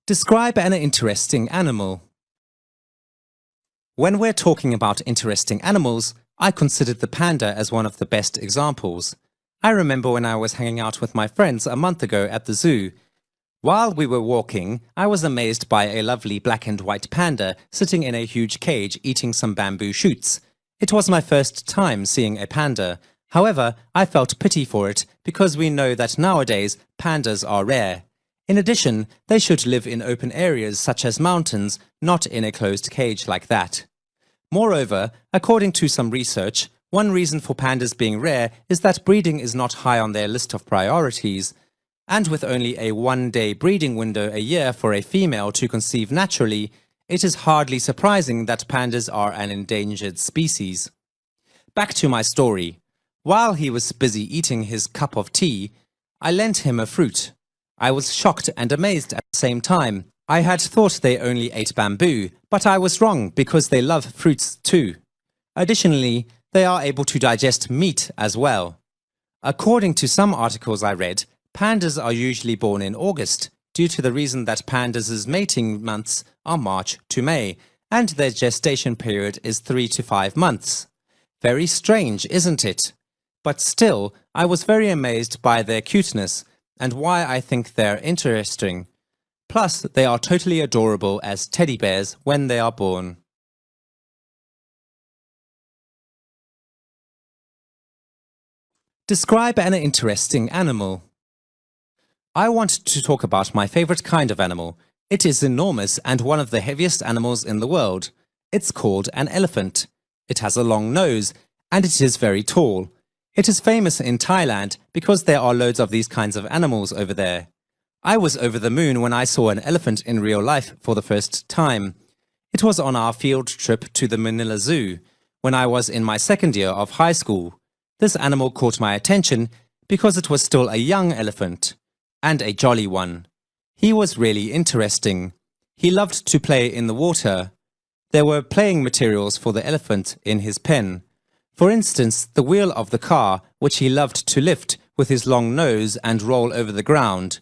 Describe an interesting animal. When we're talking about interesting animals, I considered the panda as one of the best examples. I remember when I was hanging out with my friends a month ago at the zoo. While we were walking, I was amazed by a lovely black and white panda sitting in a huge cage eating some bamboo shoots. It was my first time seeing a panda. However, I felt pity for it because we know that nowadays pandas are rare. In addition, they should live in open areas such as mountains, not in a closed cage like that. Moreover, according to some research, one reason for pandas being rare is that breeding is not high on their list of priorities. And with only a one-day breeding window a year for a female to conceive naturally, it is hardly surprising that pandas are an endangered species. Back to my story. While he was busy eating his cup of tea, I lent him a fruit. I was shocked and amazed at the same time. I had thought they only ate bamboo, but I was wrong because they love fruits too. Additionally, they are able to digest meat as well. According to some articles I read, pandas are usually born in August, due to the reason that pandas' mating months are March to May, and their gestation period is 3 to 5 months. Very strange, isn't it? But still, I was very amazed by their cuteness, and why I think they're interesting. Plus, they are totally adorable as teddy bears when they are born. Describe an interesting animal. I want to talk about my favorite kind of animal. It is enormous and one of the heaviest animals in the world. It's called an elephant. It has a long nose, and it is very tall. It is famous in Thailand because there are loads of these kinds of animals over there. I was over the moon when I saw an elephant in real life for the first time. It was on our field trip to the Manila Zoo, when I was in my second year of high school. This animal caught my attention because it was still a young elephant, and a jolly one. He was really interesting. He loved to play in the water. There were playing materials for the elephant in his pen. For instance, the wheel of the car, which he loved to lift with his long nose and roll over the ground.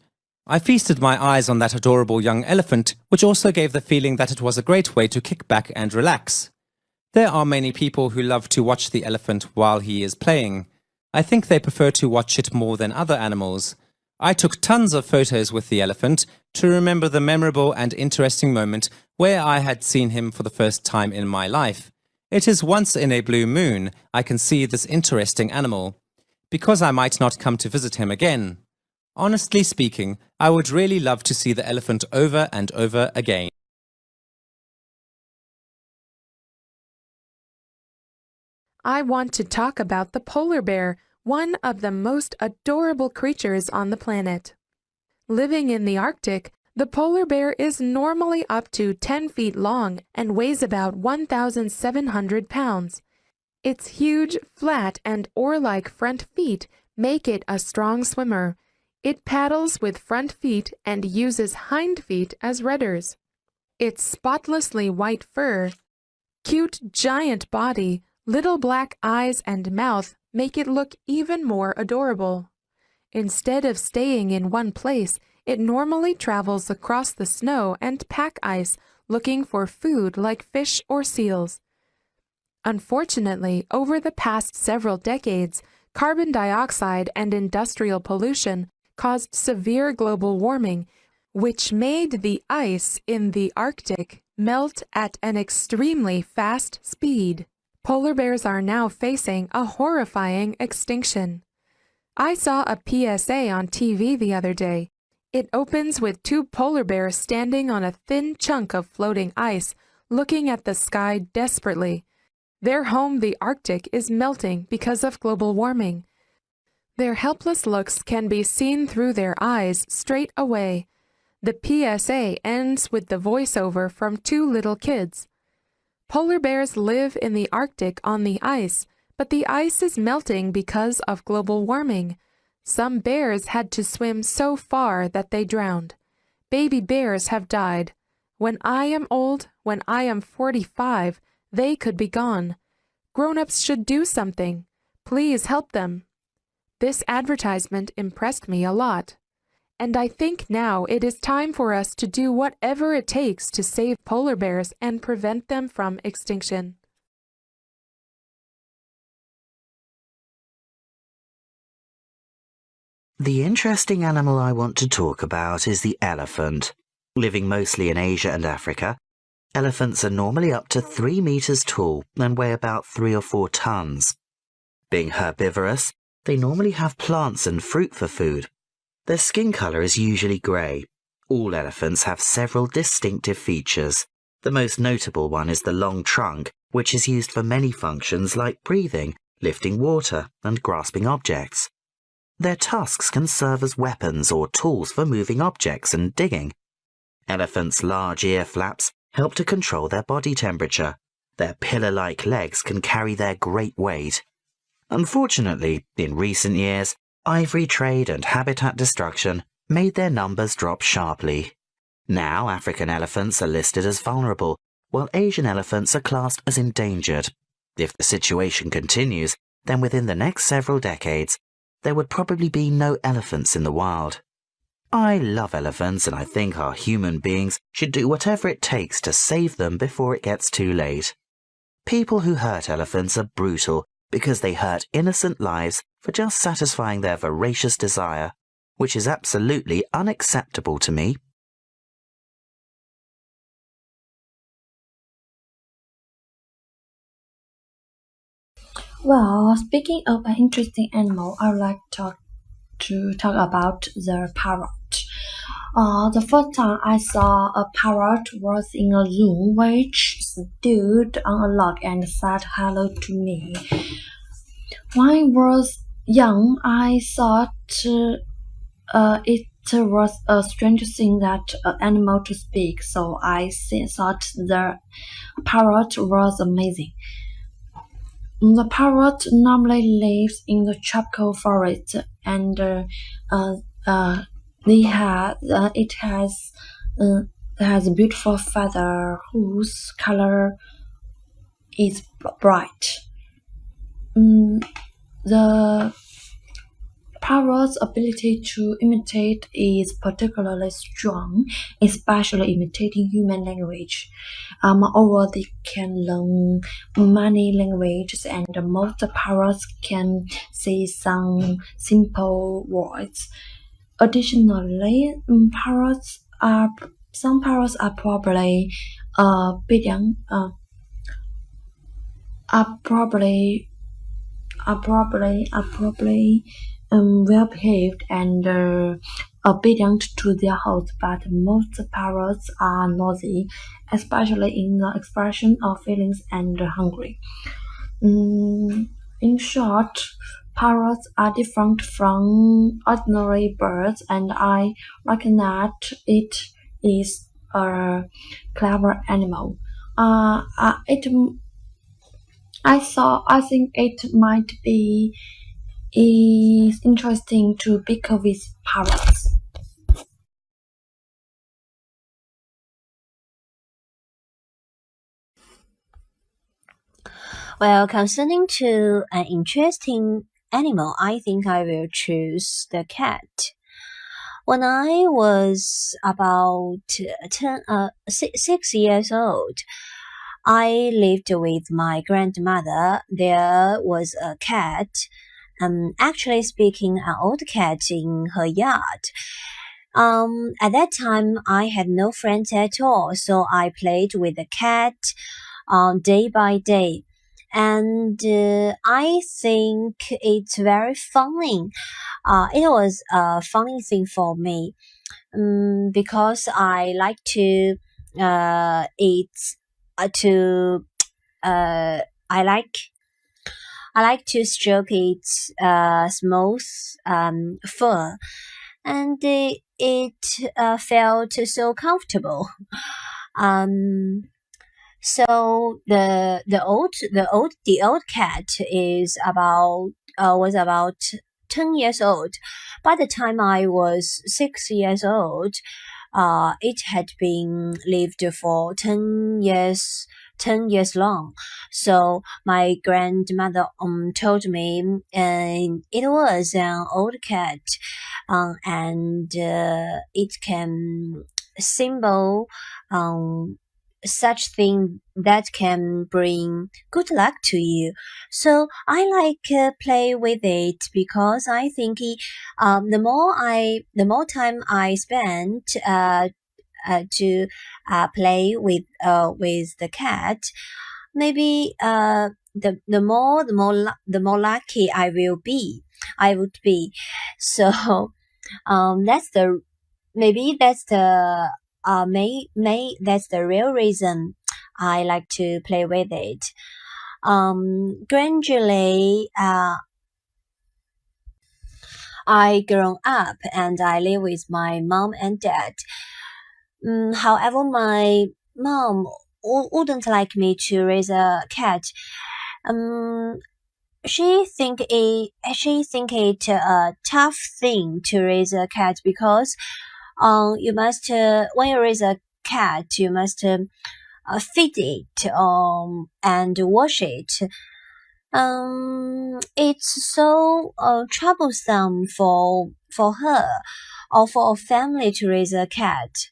I feasted my eyes on that adorable young elephant, which also gave the feeling that it was a great way to kick back and relax. There are many people who love to watch the elephant while he is playing. I think they prefer to watch it more than other animals. I took tons of photos with the elephant to remember the memorable and interesting moment where I had seen him for the first time in my life. It is once in a blue moon I can see this interesting animal, because I might not come to visit him again. Honestly speaking, I would really love to see the elephant over and over again. I want to talk about the polar bear, one of the most adorable creatures on the planet. Living in the Arctic, the polar bear is normally up to 10 feet long and weighs about 1,700 pounds. Its huge, flat, and oar-like front feet make it a strong swimmer. It paddles with front feet and uses hind feet as rudders. Its spotlessly white fur, cute giant body, little black eyes and mouth make it look even more adorable. Instead of staying in one place, it normally travels across the snow and pack ice looking for food like fish or seals. Unfortunately, over the past several decades, carbon dioxide and industrial pollution caused severe global warming, which made the ice in the Arctic melt at an extremely fast speed. Polar bears are now facing a horrifying extinction. I saw a PSA on TV the other day. It opens with two polar bears standing on a thin chunk of floating ice, looking at the sky desperately. Their home, the Arctic, is melting because of global warming. Their helpless looks can be seen through their eyes straight away. The PSA ends with the voiceover from two little kids. Polar bears live in the Arctic on the ice, but the ice is melting because of global warming. Some bears had to swim so far that they drowned. Baby bears have died. When I am old, when I am 45, they could be gone. Grown-ups should do something. Please help them. This advertisement impressed me a lot. and I think now it is time for us to do whatever it takes to save polar bears and prevent them from extinction. The interesting animal I want to talk about is the elephant. Living mostly in Asia and Africa, elephants are normally up to 3 meters tall and weigh about 3 or 4 tons. Being herbivorous, they normally have plants and fruit for food. Their skin color is usually grey. All elephants have several distinctive features. The most notable one is the long trunk, which is used for many functions like breathing, lifting water, and grasping objects. Their tusks can serve as weapons or tools for moving objects and digging. Elephants' large ear flaps help to control their body temperature. Their pillar-like legs can carry their great weight. Unfortunately, in recent years, ivory trade and habitat destruction made their numbers drop sharply. Now African elephants are listed as vulnerable, while Asian elephants are classed as endangered. If the situation continues, then within the next several decades, there would probably be no elephants in the wild. I love elephants and I think our human beings should do whatever it takes to save them before it gets too late. People who hurt elephants are brutal because they hurt innocent lives for just satisfying their voracious desire, which is absolutely unacceptable to me. Well, speaking of an interesting animal, I would like to talk about the parrot. The first time I saw a parrot was in a zoo, which stood on a log and said hello to me. When I was young, I thought it was a strange thing that an animal to speak, so I thought the parrot was amazing. The parrot normally lives in the tropical forest, and it has a beautiful feather whose color is bright. The parrot's ability to imitate is particularly strong, especially imitating human language. Moreover, they can learn many languages, and most parrots can say some simple words. Additionally, some parrots are probably obedient, well behaved and obedient to their host, but most parrots are noisy, especially in the expression of feelings and hungry. In short, parrots are different from ordinary birds, and I reckon that it is a clever animal. I think it might be is interesting to bicker with parrots. Well, concerning to an interesting animal, I think I will choose the cat. When I was about 6 years old, I lived with my grandmother. There was a cat, actually speaking, an old cat in her yard. At that time, I had no friends at all, so I played with the cat day by day. And I think it's very funny. It was a funny thing for me because I like to eat I like to stroke its smooth fur, and it felt so comfortable. So the old cat was about 10 years old. By the time I was 6 years old, it had been lived for 10 years 10 years long. So my grandmother told me it was an old cat, and it can symbol such thing that can bring good luck to you. So I like play with it because I think the more time I spend to play with the cat, maybe the more lucky I would be. So that's the maybe that's the that's the real reason I like to play with it. Gradually, I grown up and I live with my mom and dad. However, my mom wouldn't like me to raise a cat. Um, she think it a tough thing to raise a cat because you must when you raise a cat you must feed it and wash it. It's so troublesome for her or for a family to raise a cat.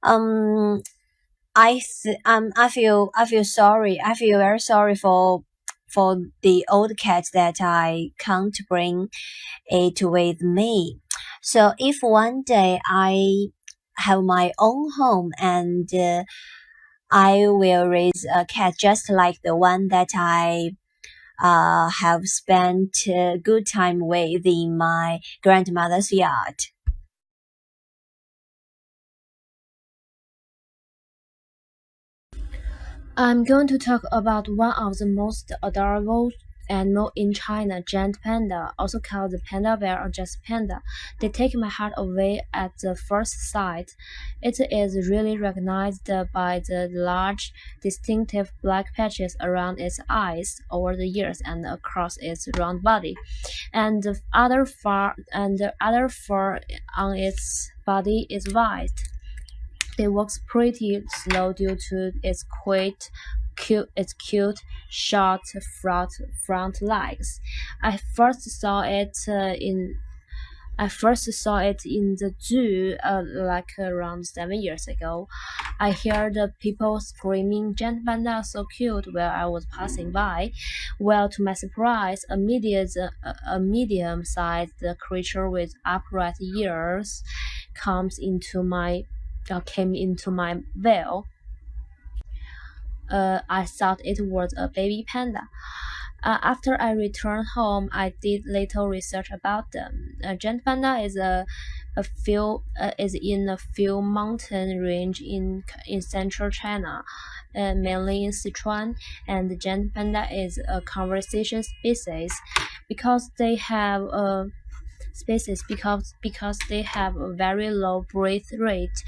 um I feel sorry. I feel very sorry for the old cat that I can't bring it with me. So if one day I have my own home and I will raise a cat just like the one that I have spent a good time with in my grandmother's yard. I'm going to talk about one of the most adorable animal in China, giant panda, also called the panda bear or just panda. They take my heart away at the first sight. It is really recognized by the large, distinctive black patches around its eyes, over the ears, and across its round body, and the other fur on its body is white. It walks pretty slow due to its cute, short front legs. I first saw it in the zoo like around 7 years ago. I heard people screaming, "Giant panda, so cute!" while I was passing by. Well, to my surprise, a medium-sized creature with upright ears came into my veil. I thought it was a baby panda. After I returned home, I did little research about them. Giant panda is in a few mountain range in central China, mainly in Sichuan, and the giant panda is a conservation species because they have a very low birth rate.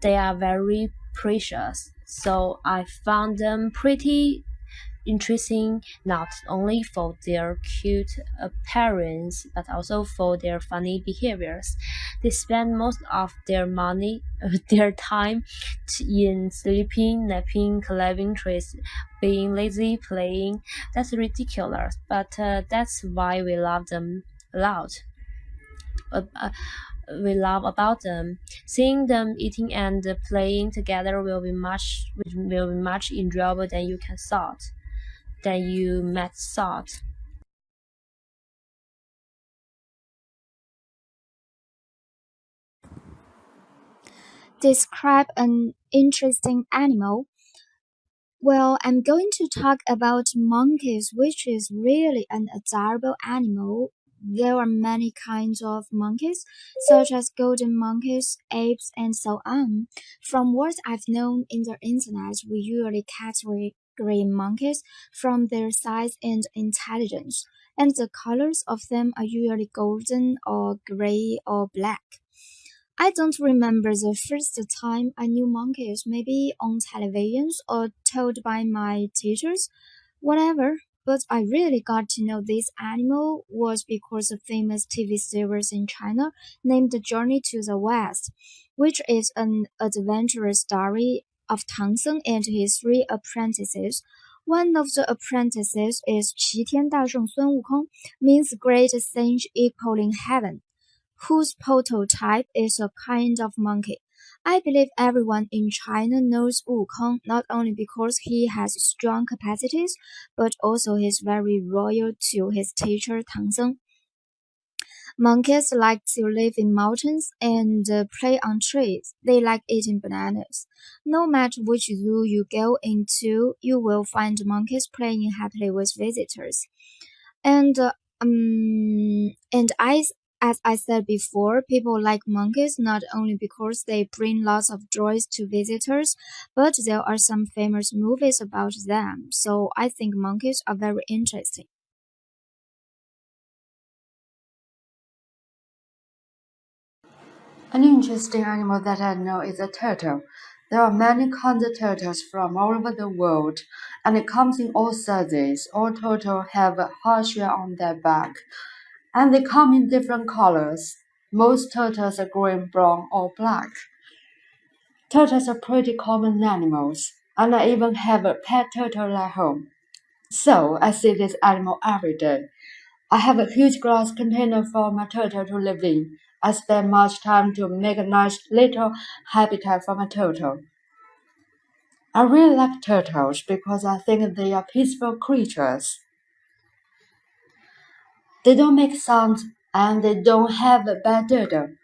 They are very precious, so I found them pretty interesting not only for their cute appearance but also for their funny behaviors. They spend most of their time in sleeping, napping, climbing trees, being lazy, playing. That's ridiculous, but that's why we love them a lot. Uh, uh, we love about them. Seeing them eating and playing together will be much enjoyable than you might thought. Describe an interesting animal. Well, I'm going to talk about monkeys, which is really an adorable animal. There are many kinds of monkeys, such as golden monkeys, apes, and so on. From what I've known in the internet, we usually categorize monkeys from their size and intelligence, and the colors of them are usually golden or gray or black. I don't remember the first time I knew monkeys, maybe on television or told by my teachers, whatever. But I really got to know this animal was because of famous TV series in China named Journey to the West, which is an adventurous story of Tang Seng and his 3 apprentices. One of the apprentices is 齐天大圣孙悟空, means great sage equaling heaven, whose prototype is a kind of monkey. I believe everyone in China knows Wukong not only because he has strong capacities, but also he's very loyal to his teacher Tang Seng. Monkeys like to live in mountains and play on trees. They like eating bananas. No matter which zoo you go into, you will find monkeys playing happily with visitors. As I said before, people like monkeys not only because they bring lots of joys to visitors, but there are some famous movies about them, so I think monkeys are very interesting. An interesting animal that I know is a turtle. There are many kinds of turtles from all over the world, and it comes in all sizes. All turtles have a horseshoe on their back, and they come in different colors. Most turtles are green, brown, or black. Turtles are pretty common animals, and I even have a pet turtle at home. So I see this animal every day. I have a huge glass container for my turtle to live in. I spend much time to make a nice little habitat for my turtle. I really like turtles because I think they are peaceful creatures. They don't make sounds and they don't have a bad odor.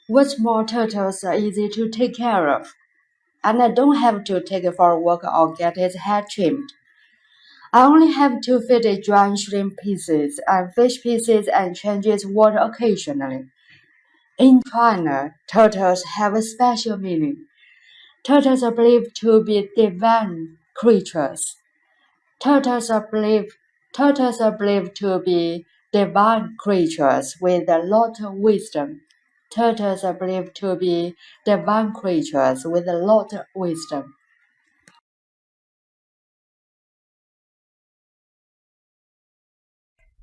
What's more, turtles are easy to take care of, and I don't have to take it for a walk or get its head trimmed. I only have to feed it dry shrimp pieces and fish pieces and change its water occasionally. In China, turtles have a special meaning. Turtles are believed to be divine creatures. Turtles are believed to be divine creatures with a lot of wisdom. Turtles are believed to be divine creatures with a lot of wisdom.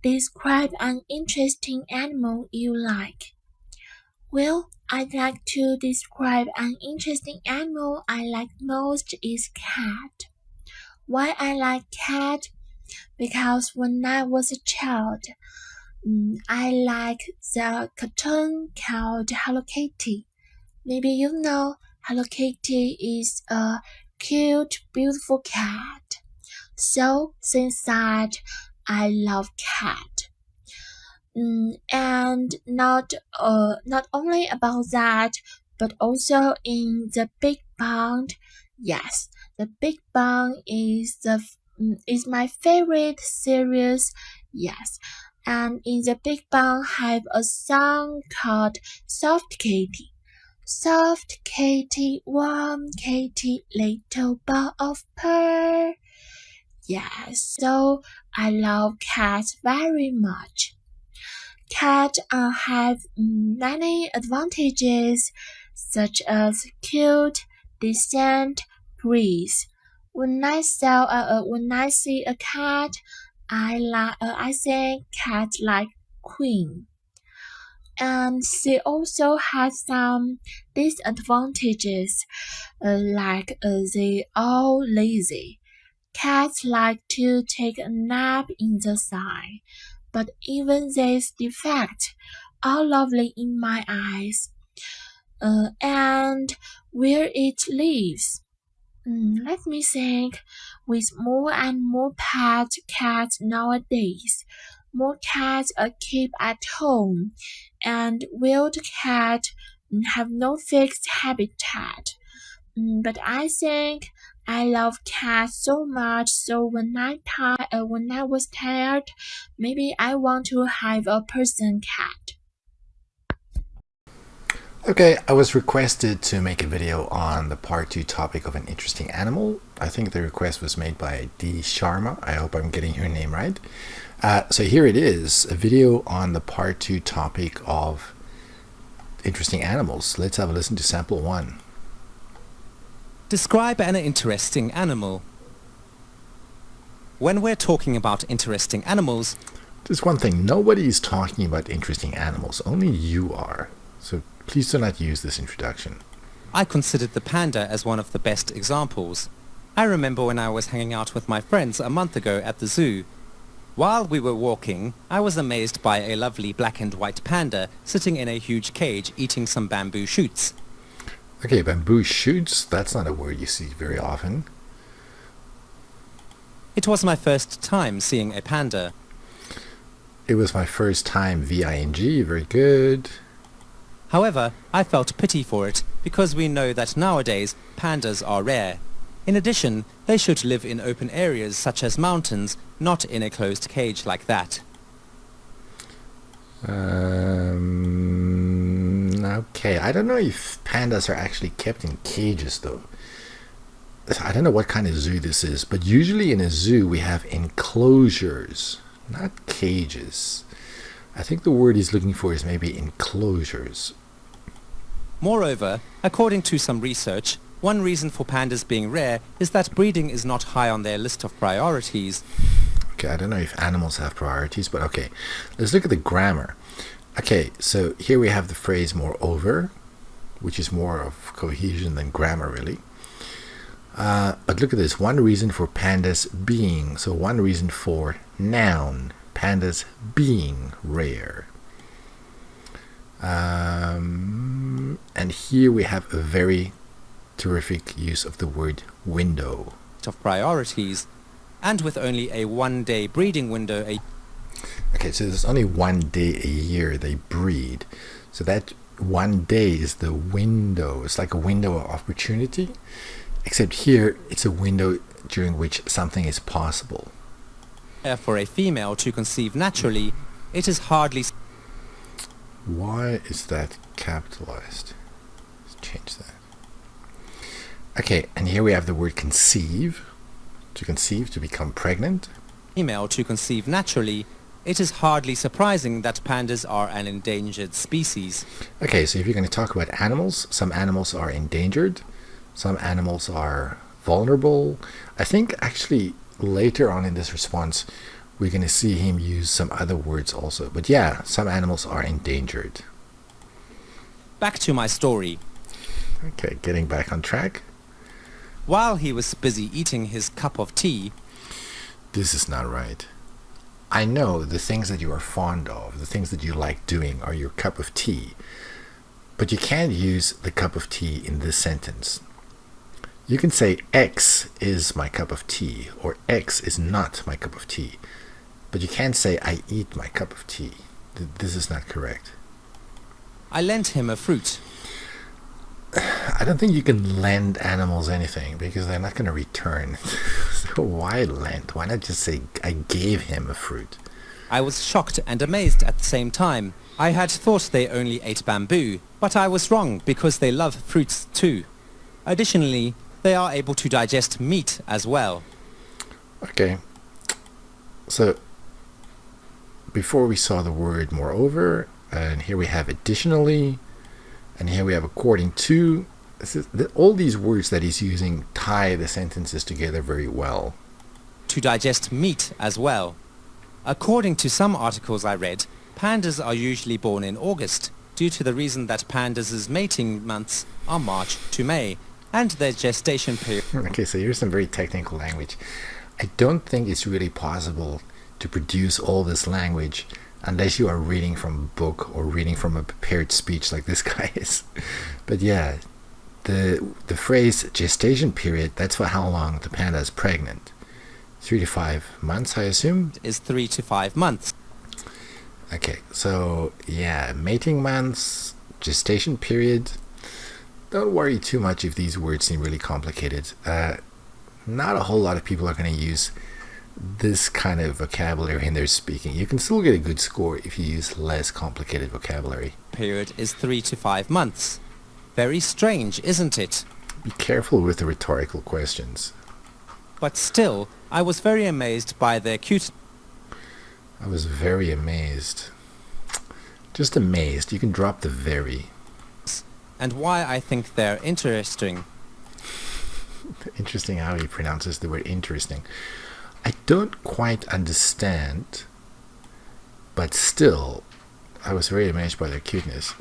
Describe an interesting animal you like. Well, I'd like to describe an interesting animal I like most is cat. Why I like cat? Because when I was a child, I like the cartoon called Hello Kitty. Maybe you know Hello Kitty is a cute, beautiful cat. So since that, I love cat. And not only about that, but also in the Big Bang. Yes, the Big Bang is my favorite series. Yes, and in the Big Bang have a song called Soft Kitty. Soft Kitty, warm Kitty, little ball of pearl. Yes, so I love cats very much. Cats have many advantages, such as cute, decent, breeze. When I see a cat, I think cats like queen. And she also has some disadvantages, like they are lazy. Cats like to take a nap in the sun, but even these defects are lovely in my eyes. And where it lives. Let me think. With more and more pet cats nowadays, more cats are kept at home, and wild cats have no fixed habitat. But I think I love cats so much, so when I was tired, maybe I want to have a person cat. Okay, I was requested to make a video on the part 2 topic of an interesting animal. I think the request was made by D. Sharma. I hope I'm getting her name right. So here it is, a video on the part 2 topic of interesting animals. Let's have a listen to sample 1. Describe an interesting animal. When we're talking about interesting animals, There's one thing, nobody is talking about interesting animals, only you are. So please do not use this introduction. I considered the panda as one of the best examples. I remember when I was hanging out with my friends a month ago at the zoo. While we were walking, I was amazed by a lovely black and white panda sitting in a huge cage eating some bamboo shoots. Okay, bamboo shoots, that's not a word you see very often. It was my first time seeing a panda. It was my first time VING, very good. However, I felt pity for it because we know that nowadays pandas are rare. In addition, they should live in open areas such as mountains, not in a closed cage like that. Okay, I don't know if pandas are actually kept in cages though. I don't know what kind of zoo this is, but usually in a zoo we have enclosures, not cages. I think the word he's looking for is maybe enclosures. Moreover, according to some research, one reason for pandas being rare is that breeding is not high on their list of priorities. Okay, I don't know if animals have priorities, but okay. Let's look at the grammar. Okay, so here we have the phrase moreover, which is more of cohesion than grammar really. But look at this, one reason for pandas being, so one reason for noun, pandas being rare. And here we have a very terrific use of the word window. Of priorities, and with only a one-day breeding window. Okay, so there's only 1 day a year they breed. So that 1 day is the window. It's like a window of opportunity, except here it's a window during which something is possible. For a female to conceive naturally, it is hardly... Why is that capitalized? Let's change that. Okay, and here we have the word conceive. To conceive, to become pregnant. Female to conceive naturally, it is hardly surprising that pandas are an endangered species. Okay, so if you're going to talk about animals, some animals are endangered, some animals are vulnerable. I think actually later on in this response, we're going to see him use some other words also. But yeah, some animals are endangered. Back to my story. Okay, getting back on track. While he was busy eating his cup of tea... This is not right. I know the things that you are fond of, the things that you like doing are your cup of tea. But you can't use the cup of tea in this sentence. You can say X is my cup of tea or X is not my cup of tea. But you can't say I eat my cup of tea. This is not correct. I lent him a fruit. I don't think you can lend animals anything because they're not going to return. So why lend? Why not just say I gave him a fruit? I was shocked and amazed at the same time. I had thought they only ate bamboo, but I was wrong because they love fruits too. Additionally, they are able to digest meat as well. Okay. So before we saw the word moreover, and here we have additionally, and here we have according to. All these words that he's using tie the sentences together very well. To digest meat as well. According to some articles I read, pandas are usually born in August, due to the reason that pandas' mating months are March to May, and their gestation period... Okay, so here's some very technical language. I don't think it's really possible to produce all this language unless you are reading from a book or reading from a prepared speech like this guy is. But yeah, the phrase gestation period, that's for how long the panda is pregnant. 3 to 5 months, I assume? Is 3 to 5 months. Okay, so yeah, mating months, gestation period. Don't worry too much if these words seem really complicated. Not a whole lot of people are going to use this kind of vocabulary in their speaking. You can still get a good score if you use less complicated vocabulary. Period is 3 to 5 months. Very strange, isn't it? Be careful with the rhetorical questions. But still, I was very amazed by their cute... I was very amazed. Just amazed. You can drop the very. And why I think they're interesting. Interesting how he pronounces the word interesting. I don't quite understand, but still, I was very amazed by their cuteness.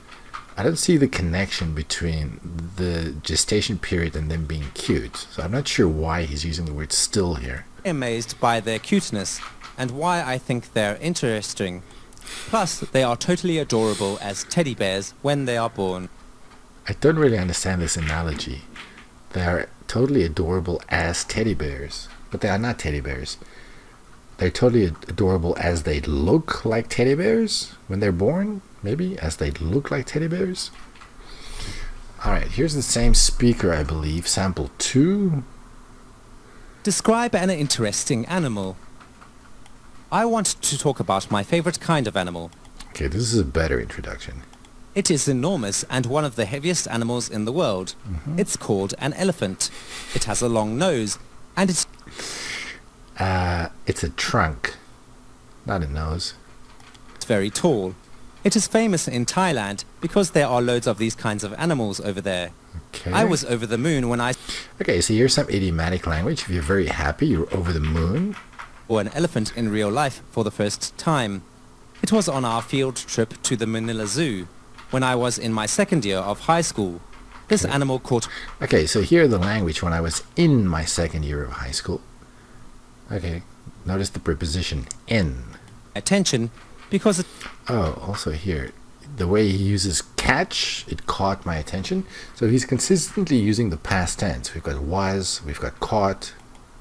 I don't see the connection between the gestation period and them being cute. So I'm not sure why he's using the word still here. Amazed by their cuteness and why I think they're interesting. Plus, they are totally adorable as teddy bears when they are born. I don't really understand this analogy. They are totally adorable as teddy bears, but they are not teddy bears. They're totally adorable as they look like teddy bears when they're born, maybe, as they look like teddy bears. Alright, here's the same speaker, I believe, sample 2. Describe an interesting animal. I want to talk about my favorite kind of animal. Okay, this is a better introduction. It is enormous and one of the heaviest animals in the world. It's called an elephant. It has a long nose and It's a trunk, not a nose. it's very tall. It is famous in Thailand because there are loads of these kinds of animals over there. Okay. I was over the moon when I Okay, so here's some idiomatic language. If you're very happy, you're over the moon. saw an elephant in real life for the first time. It was on our field trip to the Manila Zoo when I was in my second year of high school. This animal caught Okay, so here the language when I was in my second year of high school. Okay, notice the preposition in. my attention because it Oh, also here, the way he uses catch, it caught my attention. So he's consistently using the past tense. We've got was, we've got caught.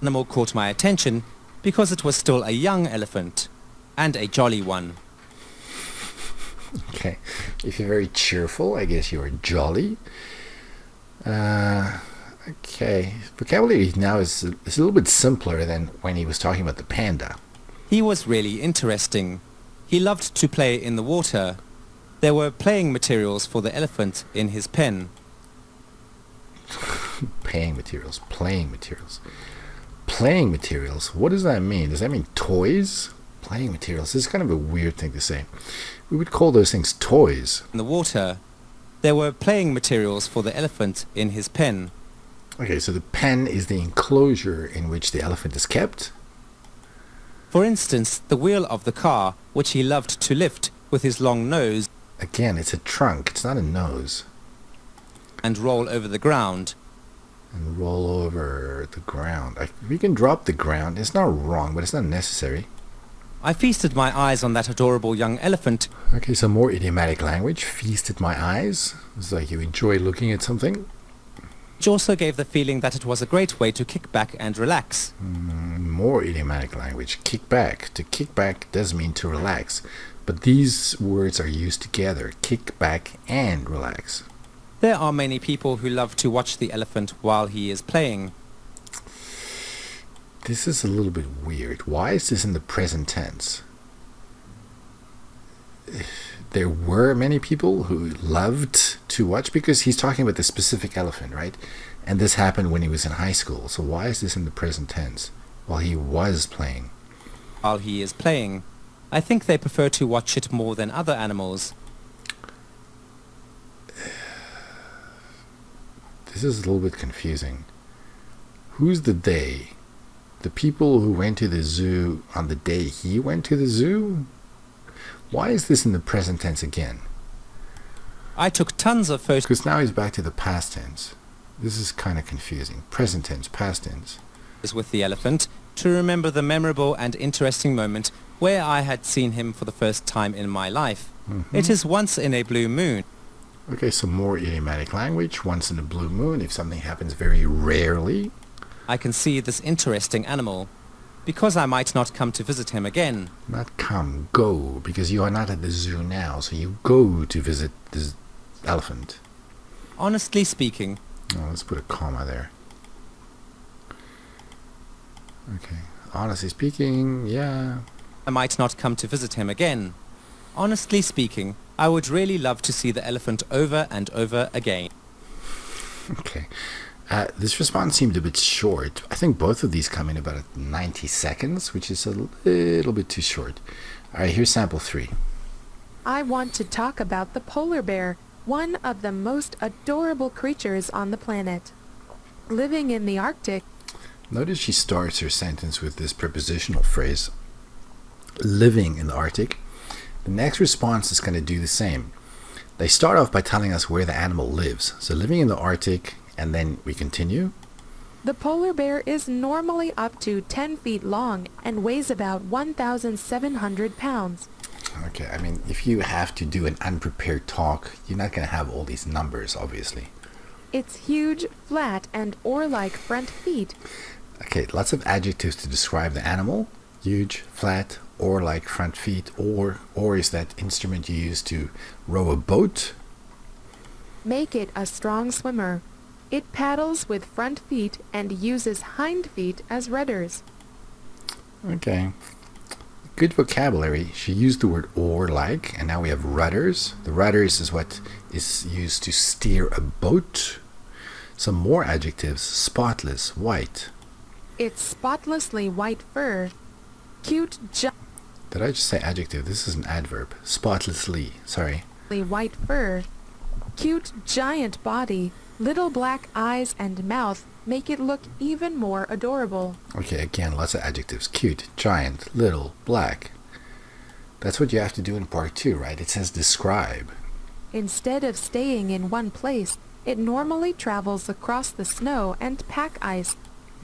animal caught my attention because it was still a young elephant and a jolly one. Okay, if you're very cheerful, I guess you're jolly. Okay, vocabulary now is a little bit simpler than when he was talking about the panda. He was really interesting. He loved to play in the water. There were playing materials for the elephant in his pen. Playing materials. Playing materials. What does that mean? Does that mean toys? Playing materials. This is kind of a weird thing to say. We would call those things toys. In the water, there were playing materials for the elephant in his pen. Okay, so the pen is the enclosure in which the elephant is kept. For instance, the wheel of the car, which he loved to lift with his long nose Again, it's a trunk. It's not a nose. and roll over the ground. And roll over the ground. We can drop the ground. It's not wrong, but it's not necessary. I feasted my eyes on that adorable young elephant Okay, some more idiomatic language. Feasted my eyes. It's like you enjoy looking at something. which also gave the feeling that it was a great way to kick back and relax. More idiomatic language. Kick back. To kick back does mean to relax. But these words are used together. Kick back and relax. There are many people who love to watch the elephant while he is playing. This is a little bit weird. Why is this in the present tense? There were many people who loved to watch, because he's talking about the specific elephant, right? And this happened when he was in high school. So why is this in the present tense? While he was playing. While he is playing. I think they prefer to watch it more than other animals. This is a little bit confusing. Who's the they? The people who went to the zoo on the day he went to the zoo? Why is this in the present tense again? I took tons of photos Because now he's back to the past tense. This is kind of confusing. Present tense, past tense. with the elephant to remember the memorable and interesting moment where I had seen him for the first time in my life. It is once in a blue moon. Okay, some more idiomatic language. Once in a blue moon, if something happens very rarely. I can see this interesting animal. Because I might not come to visit him again. Not come, go, because you are not at the zoo now, so you go to visit this elephant. Honestly speaking, Oh, let's put a comma there. Okay, honestly speaking, yeah. I might not come to visit him again. Honestly speaking, I would really love to see the elephant over and over again. Okay. This response seemed a bit short. I think both of these come in about 90 seconds, which is a little bit too short. All right, here's sample 3. I want to talk about the polar bear, one of the most adorable creatures on the planet. Living in the Arctic, Notice she starts her sentence with this prepositional phrase, living in the Arctic. The next response is going to do the same. They start off by telling us where the animal lives. So living in the Arctic, and then we continue. The polar bear is normally up to 10 feet long and weighs about 1,700 pounds. Okay, I mean, if you have to do an unprepared talk, you're not going to have all these numbers, obviously. Its huge, flat, and oar-like front feet. Okay, lots of adjectives to describe the animal. Huge, flat, oar-like front feet. Oar is that instrument you use to row a boat. Make it a strong swimmer. It paddles with front feet and uses hind feet as rudders. Okay. Good vocabulary. She used the word oar-like, and now we have rudders. The rudders is what is used to steer a boat. Some more adjectives. Spotless, white. Its spotlessly white fur. Cute, Did I just say adjective? This is an adverb. Spotlessly, sorry. white fur. Cute, giant body. Little black eyes and mouth make it look even more adorable. Okay, again, lots of adjectives. Cute, giant, little, black. That's what you have to do in part 2, right? It says describe. Instead of staying in one place, it normally travels across the snow and pack ice.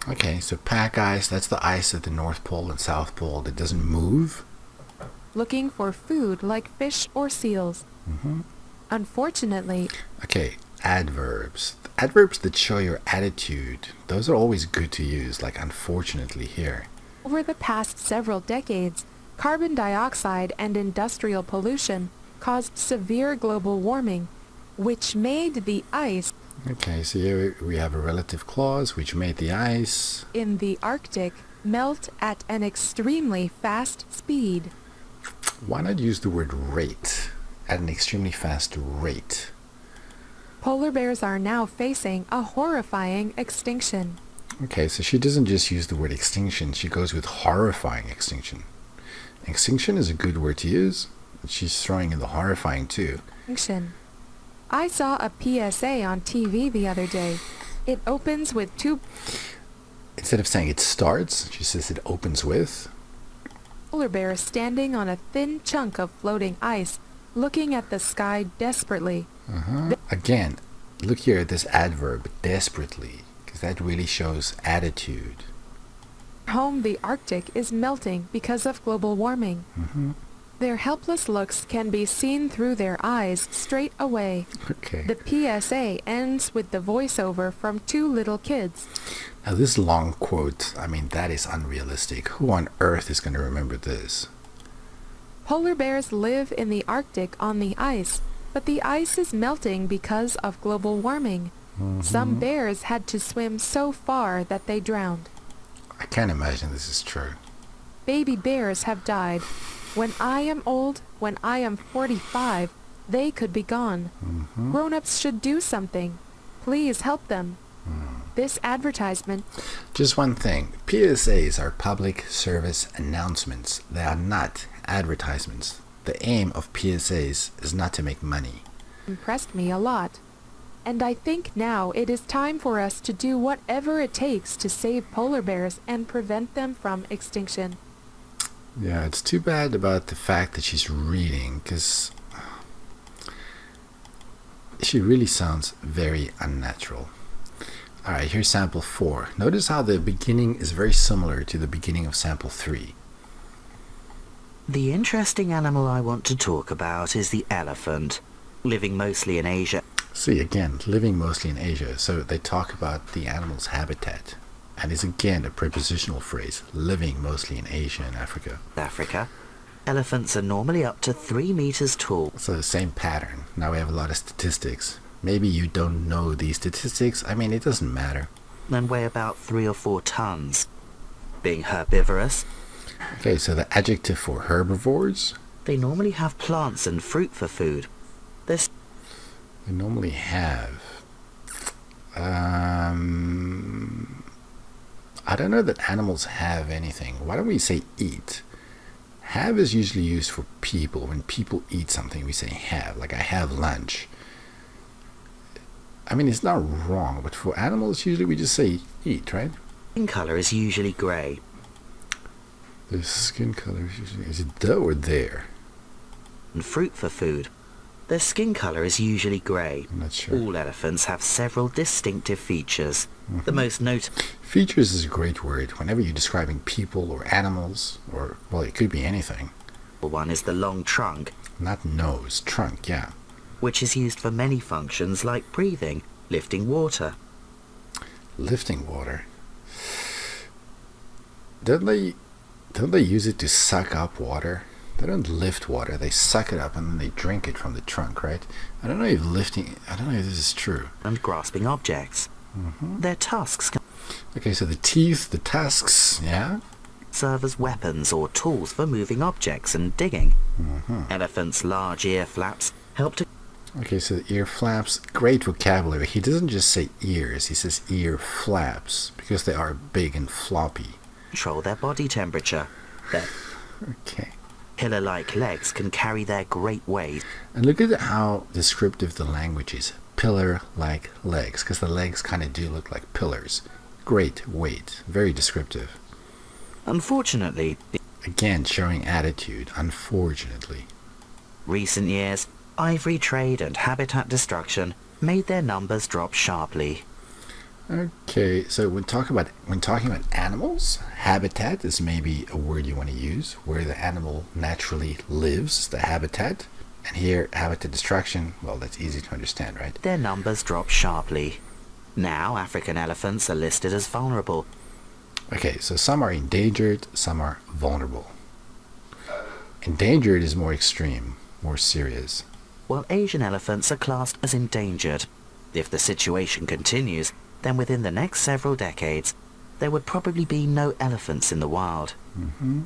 Okay, so pack ice, that's the ice at the North Pole and South Pole that doesn't move. Looking for food like fish or seals. Unfortunately, Okay, adverbs. Adverbs that show your attitude. Those are always good to use, like unfortunately here. over the past several decades, carbon dioxide and industrial pollution caused severe global warming, which made the ice Okay, so here we have a relative clause which made the ice. in the Arctic melt at an extremely fast speed. Why not use the word rate? At an extremely fast rate. Polar bears are now facing a horrifying extinction. Okay, so she doesn't just use the word extinction, she goes with horrifying extinction. Extinction is a good word to use. She's throwing in the horrifying too. Extinction. I saw a PSA on TV the other day. It opens with two Instead of saying it starts, she says it opens with. polar bears standing on a thin chunk of floating ice, looking at the sky desperately. Again, look here at this adverb, desperately, because that really shows attitude. Home, the Arctic is melting because of global warming. Their helpless looks can be seen through their eyes straight away. Okay. The PSA ends with the voiceover from two little kids. Now this long quote, I mean, that is unrealistic. Who on earth is going to remember this? Polar bears live in the Arctic on the ice, but the ice is melting because of global warming. Some bears had to swim so far that they drowned. I can't imagine this is true. Baby bears have died. When I am old, when I am 45, they could be gone. Grown-ups should do something. Please help them. This advertisement. Just one thing. PSAs are public service announcements. They are not advertisements. The aim of PSAs is not to make money. Impressed me a lot. And I think now it is time for us to do whatever it takes to save polar bears and prevent them from extinction. Yeah, it's too bad about the fact that she's reading, because she really sounds very unnatural. Alright, here's sample 4. Notice how the beginning is very similar to the beginning of sample 3. The interesting animal I want to talk about is the elephant, living mostly in Asia. See, again, living mostly in Asia, so they talk about the animal's habitat. And it's again a prepositional phrase, living mostly in Asia and Africa. Africa. Elephants are normally up to 3 meters tall. So the same pattern. Now we have a lot of statistics. Maybe you don't know these statistics. I mean, it doesn't matter. And weigh about 3 or 4 tons. Being herbivorous, Okay, so the adjective for herbivores. they normally have plants and fruit for food. This They normally have. I don't know that animals have anything. Why don't we say eat? Have is usually used for people. When people eat something, we say have. Like, I have lunch. I mean, it's not wrong, but for animals, usually we just say eat, right? skin color is usually grey. The skin color is usually, is it the or there? And fruit for food. Their skin color is usually grey. I'm not sure. All elephants have several distinctive features. The most notable Features is a great word whenever you're describing people or animals, or, well, it could be anything. one is the long trunk, Not nose, trunk, yeah. which is used for many functions like breathing, lifting water. Lifting water. Don't they use it to suck up water? They don't lift water, they suck it up and then they drink it from the trunk, right? I don't know if this is true. And grasping objects. Their tusks can Okay, so the teeth, the tusks, yeah? serve as weapons or tools for moving objects and digging. Elephants' large ear flaps help to Okay, so the ear flaps, great vocabulary. He doesn't just say ears, he says ear flaps, because they are big and floppy. control their body temperature. Their Okay. pillar-like legs can carry their great weight. And look at how descriptive the language is. Pillar-like legs, because the legs kind of do look like pillars. Great weight, very descriptive. Unfortunately, in Again, showing attitude, unfortunately. recent years, ivory trade and habitat destruction made their numbers drop sharply. Okay, so when talking about animals, habitat is maybe a word you want to use, where the animal naturally lives, the habitat. And here, habitat destruction, well, that's easy to understand, right? Their numbers drop sharply. Now, African elephants are listed as vulnerable. Okay, so some are endangered, some are vulnerable. Endangered is more extreme, more serious. While Asian elephants are classed as endangered. If the situation continues, then within the next several decades, there would probably be no elephants in the wild.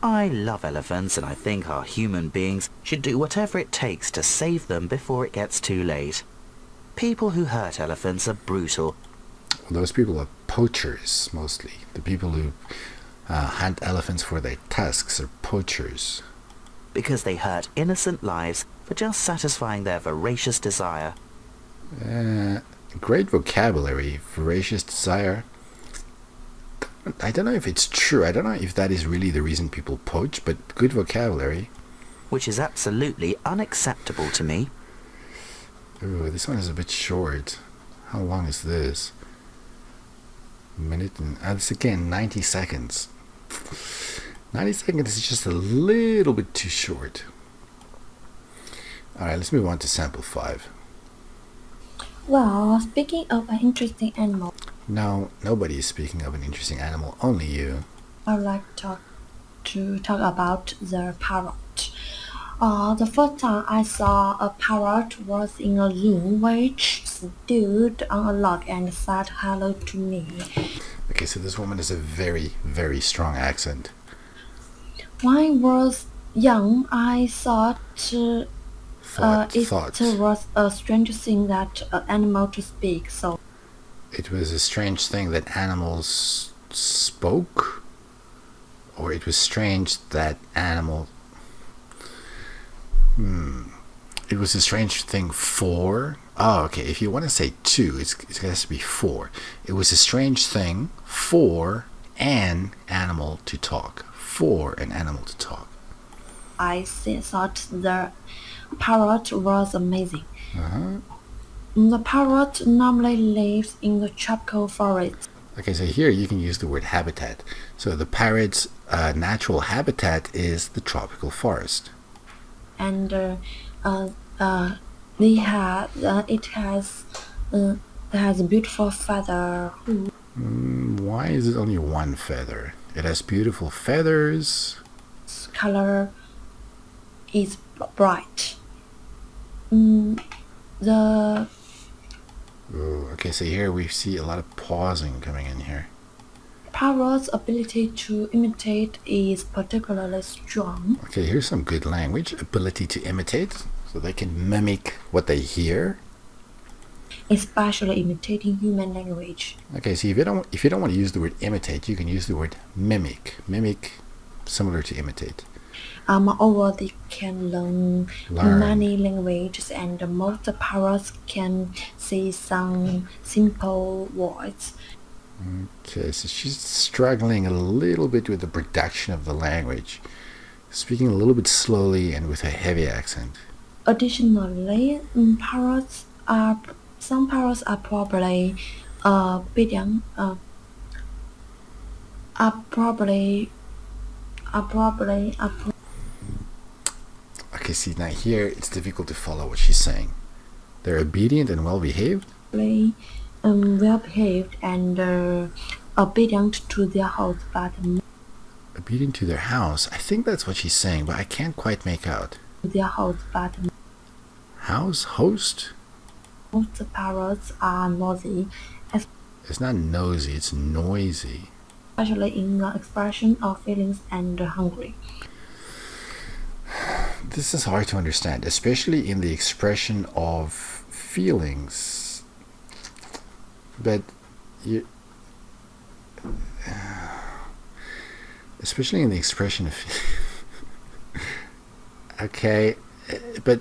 I love elephants and I think our human beings should do whatever it takes to save them before it gets too late. People who hurt elephants are brutal. Well, those people are poachers, mostly. The people who hunt elephants for their tusks are poachers. Because they hurt innocent lives for just satisfying their voracious desire. Great vocabulary, voracious desire. I don't know if it's true. I don't know if that is really the reason people poach, but good vocabulary. Which is absolutely unacceptable to me. Ooh, this one is a bit short. How long is this? Minute and it's again 90 seconds. 90 seconds is just a little bit too short. Alright, let's move on to sample 5. Well, speaking of an interesting animal, No, nobody is speaking of an interesting animal, only you. I would like to talk about the parrot. The first time I saw a parrot was in a zoo, which stood on a log and said hello to me. Okay, so this woman has a very, very strong accent. When I was young, I thought it Thought. was a strange thing that an animal to speak. So It was a strange thing that animals spoke, or it was strange that animal. It was a strange thing for. Oh, okay. If you want to say two, it has to be for. It was a strange thing for an animal to talk. For an animal to talk. I thought the parrot was amazing. The parrot normally lives in the tropical forest. Okay, so here you can use the word habitat. So the parrot's natural habitat is the tropical forest. And it has a beautiful feather. Why is it only one feather? It has beautiful feathers. Its color is bright. Okay, so here we see a lot of pausing coming in here. Parrot's ability to imitate is particularly strong. Okay, here's some good language. Ability to imitate, so they can mimic what they hear. Especially imitating human language. Okay, so if you don't want to use the word imitate, you can use the word mimic. Mimic, similar to imitate. Moreover, they can learn many languages, and most parrots can say some simple words. Okay, so she's struggling a little bit with the production of the language, speaking a little bit slowly and with a heavy accent. Additionally, some parrots are probably obedient, are probably Okay, see, now here it's difficult to follow what she's saying. They're obedient and well-behaved? well behaved and obedient to their host, but Obedient to their house? I think that's what she's saying, but I can't quite make out. House? Host? Most parrots are noisy, It's not nosy, it's noisy. especially in the expression of feelings and hungry. This is hard to understand, especially in the expression of feelings. But you, especially in the expression of okay, but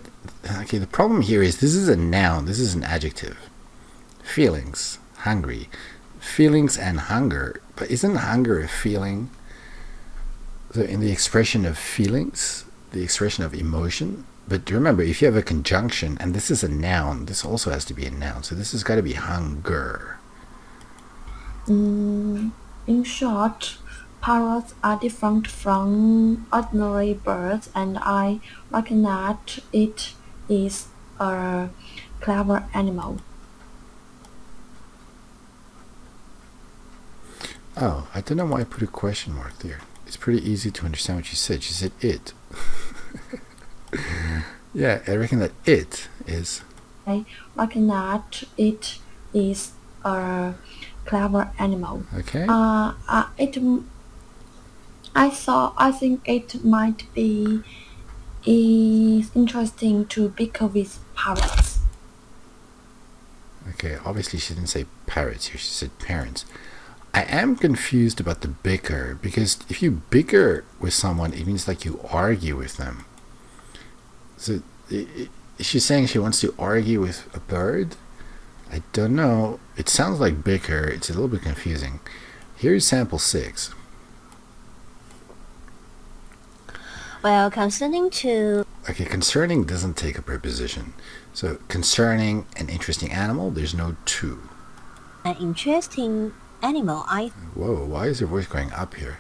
okay, the problem here is this is a noun, this is an adjective. Feelings, hungry. Feelings and hunger, but isn't hunger a feeling? So in the expression of feelings, the expression of emotion, but remember, if you have a conjunction and this is a noun, this also has to be a noun, so this has got to be hunger. In short, parrots are different from ordinary birds, and I reckon that it is a clever animal. Oh, I don't know why I put a question mark there. It's pretty easy to understand what she said. She said it. Yeah, I reckon that it is. I reckon that it is a clever animal. Okay. I think it might be interesting to bicker with parrots. Okay, obviously she didn't say parrots here, she said parents. I am confused about the bicker, because if you bicker with someone, it means like you argue with them. So is she saying she wants to argue with a bird? I don't know. It sounds like bicker. It's a little bit confusing. Here's sample 6. Well, concerning to Okay, concerning doesn't take a preposition. So concerning an interesting animal, there's no to. an interesting animal, I Whoa, why is your voice going up here?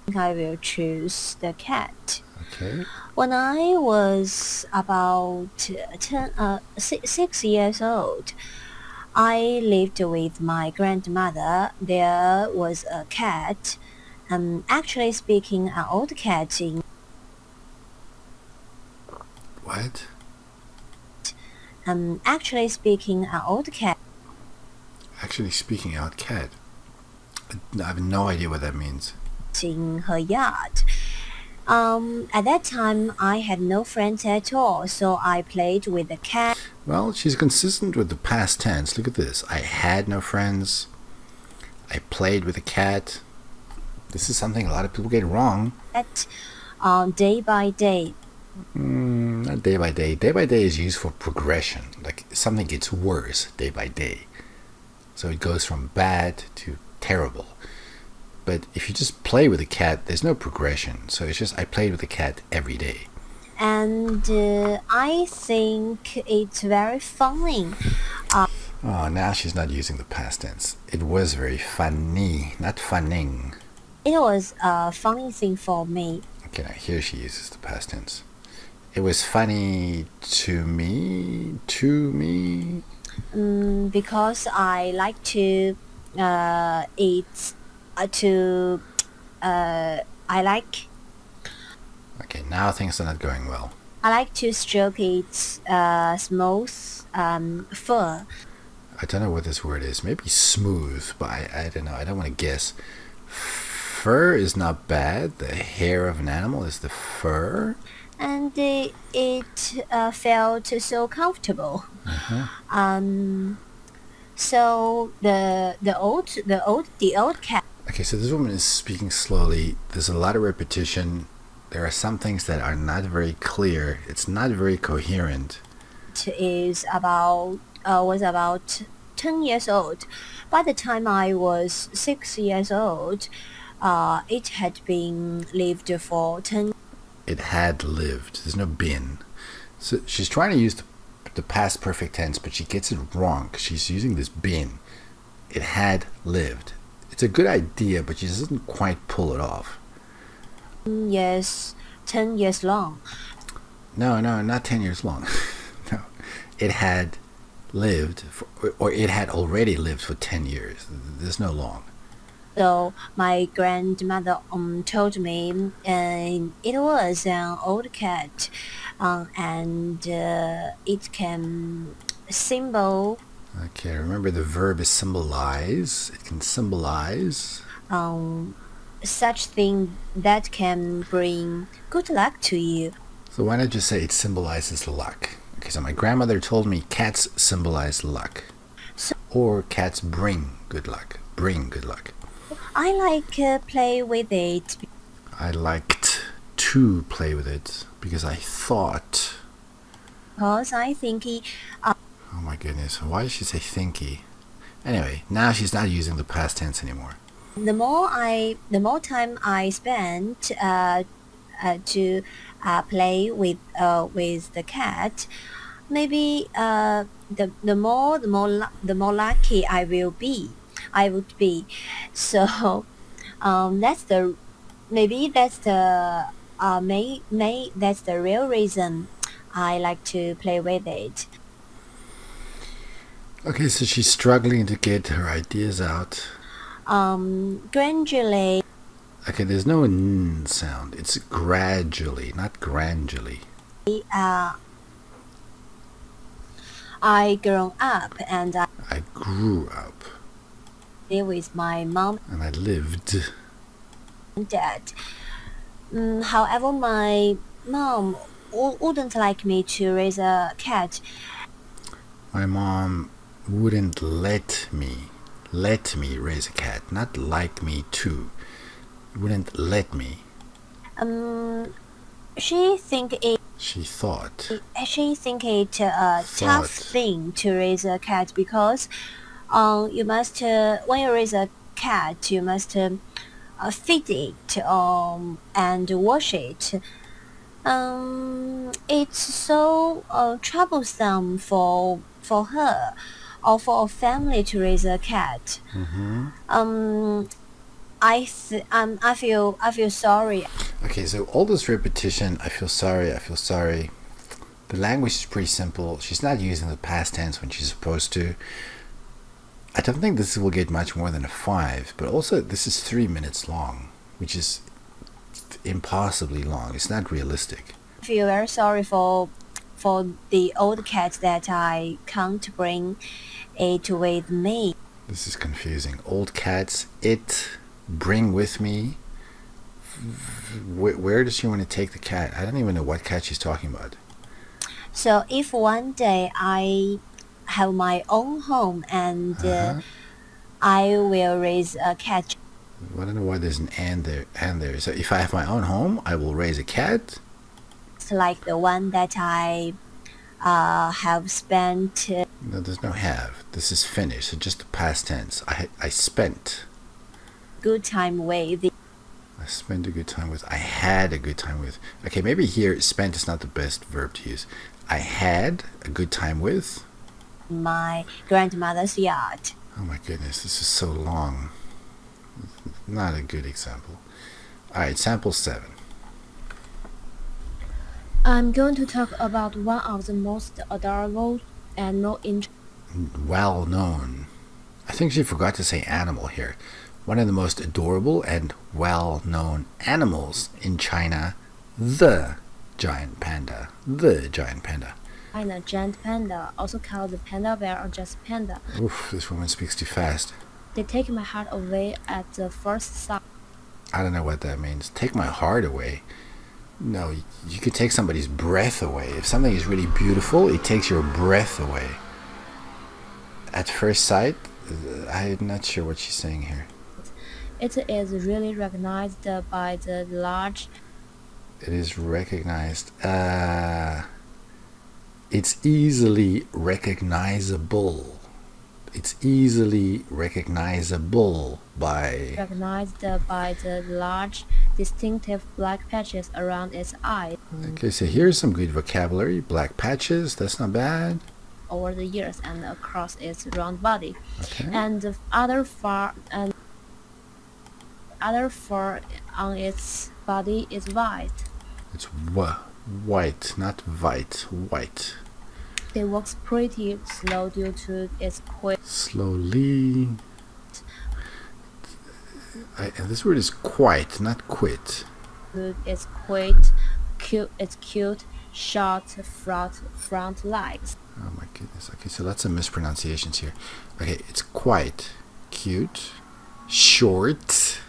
think I will choose the cat. Okay. When I was about 6 years old, I lived with my grandmother. There was a cat. Actually speaking, an old cat in What? actually speaking, an old cat Actually speaking out cat. I have no idea what that means. in her yard. At that time, I had no friends at all, so I played with the cat. Well, she's consistent with the past tense. Look at this. I had no friends. I played with a cat. This is something a lot of people get wrong. Day by day. Not day by day. Day by day is used for progression. Like something gets worse day by day. So it goes from bad to terrible. But if you just play with a cat, there's no progression. So it's just I played with a cat every day. And I think it's very funny. Oh, now she's not using the past tense. It was very funny, not funning. It was a funny thing for me. Okay, now here she uses the past tense. It was funny to me, Because I like to eat I like Okay, now things are not going well. I like to stroke its smooth fur. I don't know what this word is. Maybe smooth, but I don't know. I don't want to guess. Fur is not bad. The hair of an animal is the fur. And it felt so comfortable. So the old cat. Okay, so this woman is speaking slowly. There's a lot of repetition. There are some things that are not very clear. It's not very coherent. Was about 10 years old. By the time I was 6 years old, it had been lived for 10. It had lived. There's no been. So she's trying to use the past perfect tense, but she gets it wrong. She's using this been. It had lived. It's a good idea, but she doesn't quite pull it off. Yes, 10 years long. No, not 10 years long. No, it had lived, or it had already lived for 10 years. There's no long. So my grandmother told me it was an old cat, and it can symbol. Okay, remember the verb is symbolize. It can symbolize Such thing that can bring good luck to you. So why not just say it symbolizes luck? Okay, so my grandmother told me cats symbolize luck. Or cats bring good luck. Bring good luck. I like play with it. I liked to play with it because I thought. Because I think Oh my goodness, why did she say thinky? Anyway, now she's not using the past tense anymore. the more time I spent to play with the cat, maybe the more lucky I would be. So that's the that's the real reason I like to play with it. Okay, so she's struggling to get her ideas out. Gradually, Okay, there's no n sound. It's gradually, not gradually. I grown up and I I grew up live with my mom and I lived. and dad. However, my mom wouldn't like me to raise a cat. My mom wouldn't let me raise a cat, not like me to. Wouldn't let me. She think it She thought. a tough thing to raise a cat because you must when you raise a cat you must feed it and wash it. It's so troublesome for her or for a family to raise a cat. I feel sorry. Okay, so all this repetition, I feel sorry. The language is pretty simple. She's not using the past tense when she's supposed to. I don't think this will get much more than a 5, but also this is 3 minutes long, which is impossibly long. It's not realistic. I feel very sorry for the old cat that I can't bring it with me. This is confusing. Old cats, bring with me. Where does she want to take the cat? I don't even know what cat she's talking about. So if one day I have my own home and I will raise a cat. I don't know why there's an and there. So if I have my own home, I will raise a cat. It's like the one that I have spent. No, there's no have. This is finished. So just the past tense. I spent. Good time with. I spent a good time with. I had a good time with. Okay, maybe here spent is not the best verb to use. I had a good time with My grandmother's yard. Oh my goodness, this is so long. Not a good example. Alright, sample 7. I'm going to talk about one of the most adorable and more Well known. I think she forgot to say animal here. One of the most adorable and well-known animals in China, the giant panda. The giant panda. China giant panda, also called the panda bear or just panda. Oof, this woman speaks too fast. They take my heart away at the first sight. I don't know what that means. Take my heart away. No, you could take somebody's breath away. If something is really beautiful, it takes your breath away. At first sight, I'm not sure what she's saying here. It is really recognized by the large. It is recognized. It's easily recognizable. It's easily recognizable by... recognized by the large, distinctive black patches around its eyes. Okay, so here's some good vocabulary. Black patches, that's not bad. Over the years and across its round body, Okay. and the other fur on its body is white. It's white, not white, white. It walks pretty slow due to its quick. Slowly. And this word is quite, not quit. It's quite cute. It's cute, short front legs. Oh my goodness. Okay, so lots of mispronunciations here. Okay, it's quite cute, short.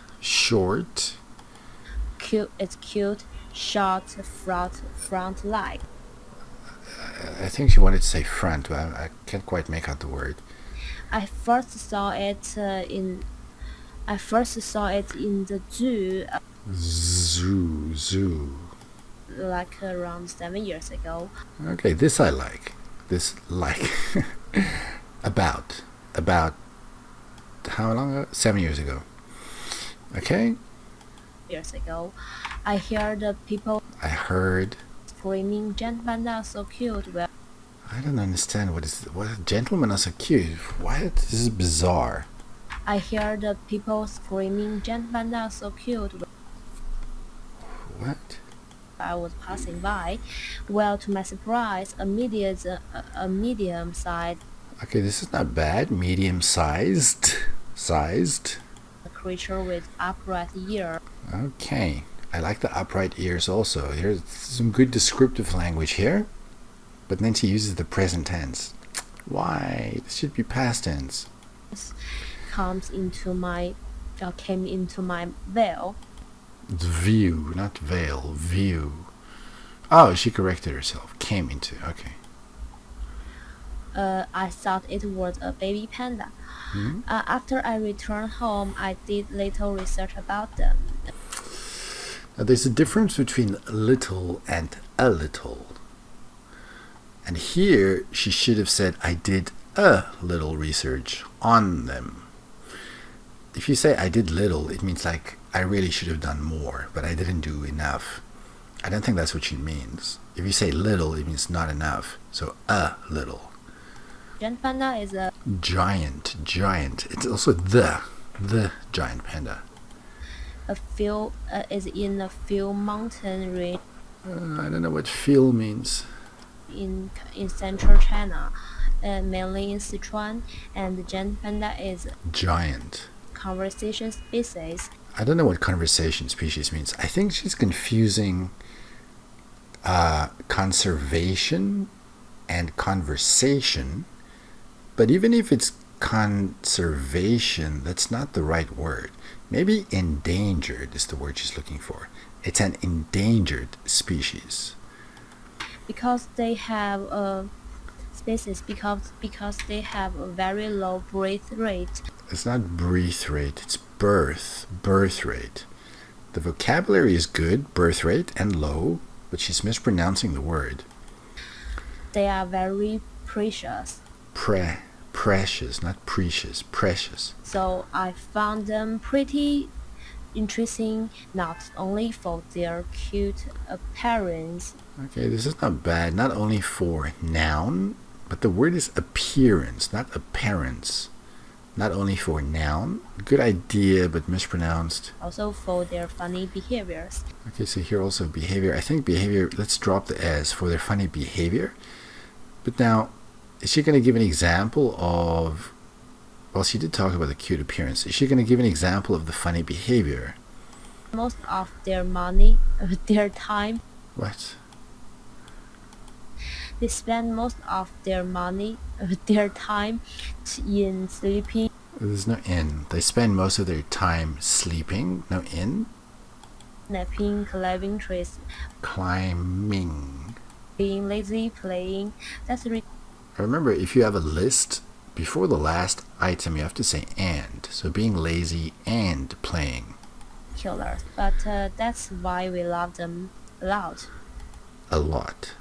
Cute. It's cute, short front leg. I think she wanted to say front, but I can't quite make out the word. I first saw it in the Zoo. like around 7 years ago. Okay, this I like. This like. about how long ago? 7 years ago. Okay. Years ago, I heard people screaming, "Giant panda are so cute." Well, I don't understand what gentlemen are so cute. What? This is bizarre. I heard people screaming, "Giant panda are so cute." What? I was passing by. Well, to my surprise, a medium-sized Okay, this is not bad. Medium-sized. creature with upright ears. Okay. I like the upright ears also. Here's some good descriptive language here. But then she uses the present tense. Why? This should be past tense. Came into my veil. View, not veil. View. Oh, she corrected herself. Came into. Okay. I thought it was a baby panda. After I returned home, I did little research about them. Now, there's a difference between little and a little. And here, she should have said, I did a little research on them. If you say I did little, it means like I really should have done more, but I didn't do enough. I don't think that's what she means. If you say little, it means not enough. So a little. Giant panda is a Giant. It's also the giant panda. is in a few mountain range I don't know what feel means. in central China, mainly in Sichuan, and the giant panda is Giant. conversation species. I don't know what conversation species means. I think she's confusing conservation and conversation. But even if it's conservation, that's not the right word. Maybe endangered is the word she's looking for. It's an endangered species. Because they have a because they have a very low birth rate. It's not breath rate, it's birth rate. The vocabulary is good, birth rate, and low, but she's mispronouncing the word. They are very precious. Precious, not precious, precious. So I found them pretty interesting, not only for their cute appearance. Okay, this is not bad, not only for noun, but the word is appearance, not appearance. Not only for noun, good idea, but mispronounced. Also for their funny behaviors. Okay, so here also behavior. I think behavior, let's drop the S for their funny behavior. But now, is she going to give an example of, well, she did talk about the cute appearance. Is she going to give an example of the funny behavior? Most of their time. What? They spend most of their time in sleeping. There's no in. They spend most of their time sleeping. No in. Napping, climbing trees. Climbing. Being lazy, playing. Remember, if you have a list, before the last item you have to say and. So being lazy and playing. Killers. But that's why we love them a lot. A lot.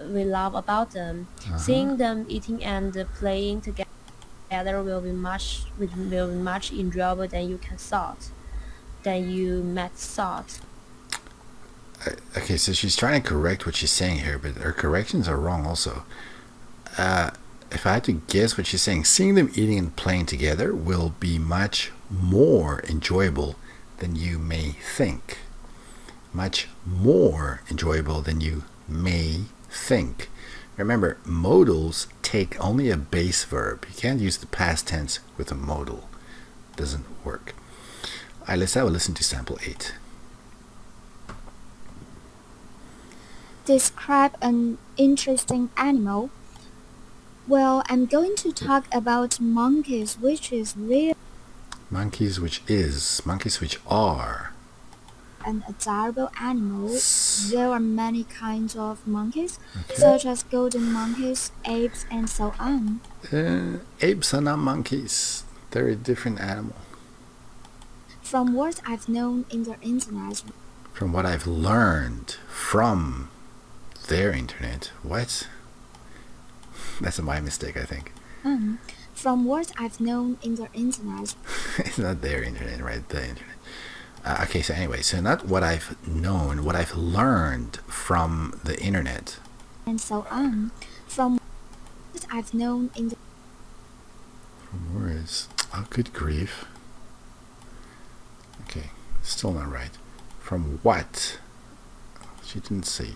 we love about them. Seeing them eating and playing together will be much enjoyable than you might thought. Okay, so she's trying to correct what she's saying here, but her corrections are wrong also. If I had to guess what she's saying, seeing them eating and playing together will be much more enjoyable than you may think. Much more enjoyable than you may think. Remember, modals take only a base verb. You can't use the past tense with a modal. It doesn't work. Alright, let's have a listen to sample 8. Describe an interesting animal. Well, I'm going to talk about monkeys, which is real Monkeys which are. an adorable animal. There are many kinds of monkeys, Okay. such as golden monkeys, apes, and so on. Apes are not monkeys. They're a different animal. From what I've known in the internet, From what I've learned from their internet. What? That's my mistake, I think. from what I've known in the internet, It's not their internet, right? The internet. Okay, so anyway, so not what I've known, what I've learned from the internet. and so on. From what I've known in the From words. Oh, good grief. Okay, still not right. From what? She didn't say.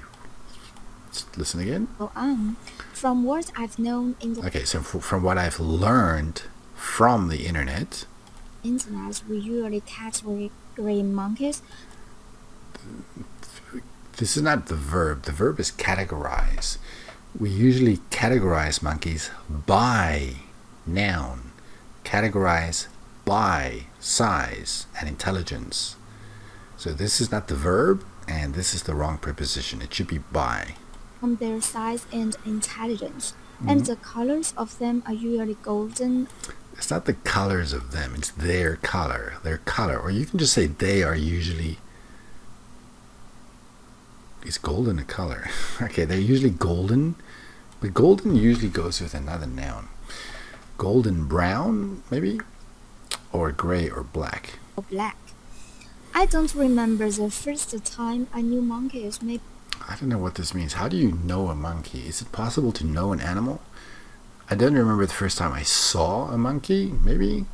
Let's listen again. so on. From what I've known in the Okay, so from what I've learned from the internet. internet, we usually categorize monkeys This is not the verb. The verb is categorize. We usually categorize monkeys by noun. Categorize by size and intelligence. So this is not the verb, and this is the wrong preposition. It should be by. from their size and intelligence, and the colors of them are usually golden. It's not the colors of them, it's their color. Their color. Or you can just say they are usually. Is golden a color? Okay, they're usually golden, but golden usually goes with another noun. Golden brown, maybe? Or gray or black. Or black. I don't remember the first time I knew monkeys. Maybe I don't know what this means. How do you know a monkey? Is it possible to know an animal? I don't remember the first time I saw a monkey. Maybe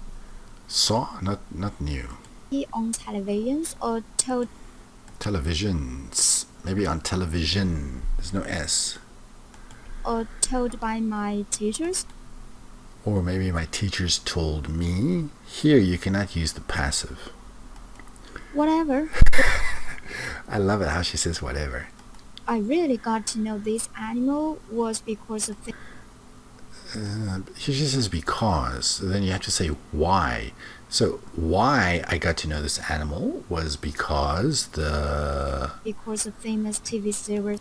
saw, not knew. on televisions or told Televisions. Maybe on television. There's no S. or told by my teachers. Or maybe my teachers told me. Here you cannot use the passive. Whatever. I love it how she says whatever. I really got to know this animal was because of She just says because. Then you have to say why. So why I got to know this animal was because because of famous TV series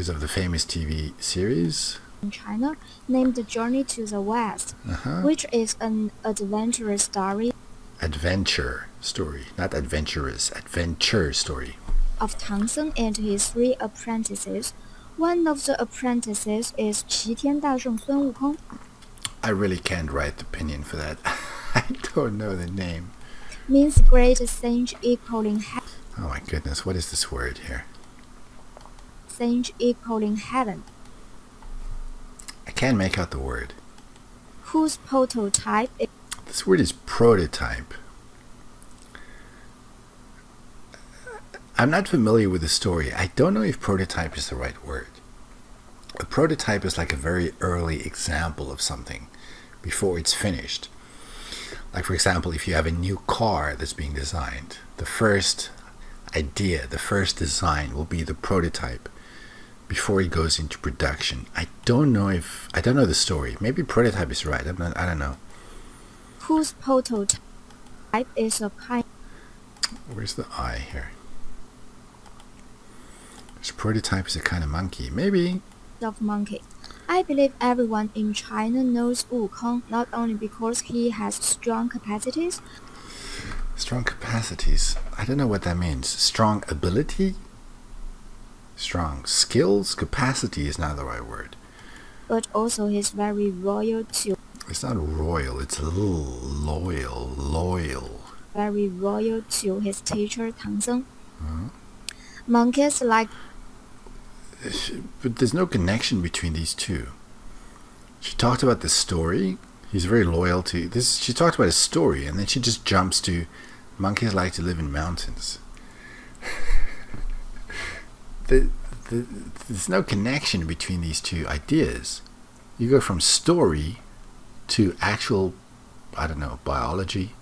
of the famous TV series. in China named Journey to the West, which is an adventure story Adventure story, not adventurous. Adventure story. of Tang Seng and his 3 apprentices. One of the apprentices is 齐天大圣孙悟空. I really can't write the opinion for that. I don't know the name. Means great sage equaling Oh my goodness, what is this word here? sage equaling heaven, I can't make out the word. whose prototype is This word is prototype. I'm not familiar with the story. I don't know if prototype is the right word. A prototype is like a very early example of something before it's finished. Like, for example, if you have a new car that's being designed, the first idea, the first design will be the prototype before it goes into production. I don't know the story. Maybe prototype is right. I don't know. whose prototype is a kind Where's the I here? This prototype is a kind of monkey. Maybe. of monkey. I believe everyone in China knows Wukong not only because he has strong capacities, Strong capacities. I don't know what that means. Strong ability? Strong. Skills, capacity is not the right word. But also he's very loyal to It's not royal, it's loyal. his teacher Tang Seng. Monkeys like But there's no connection between these two. She talked about the story. He's very loyal to this. She talked about a story, and then she just jumps to monkeys like to live in mountains. There's no connection between these two ideas. You go from story to actual, I don't know, biology.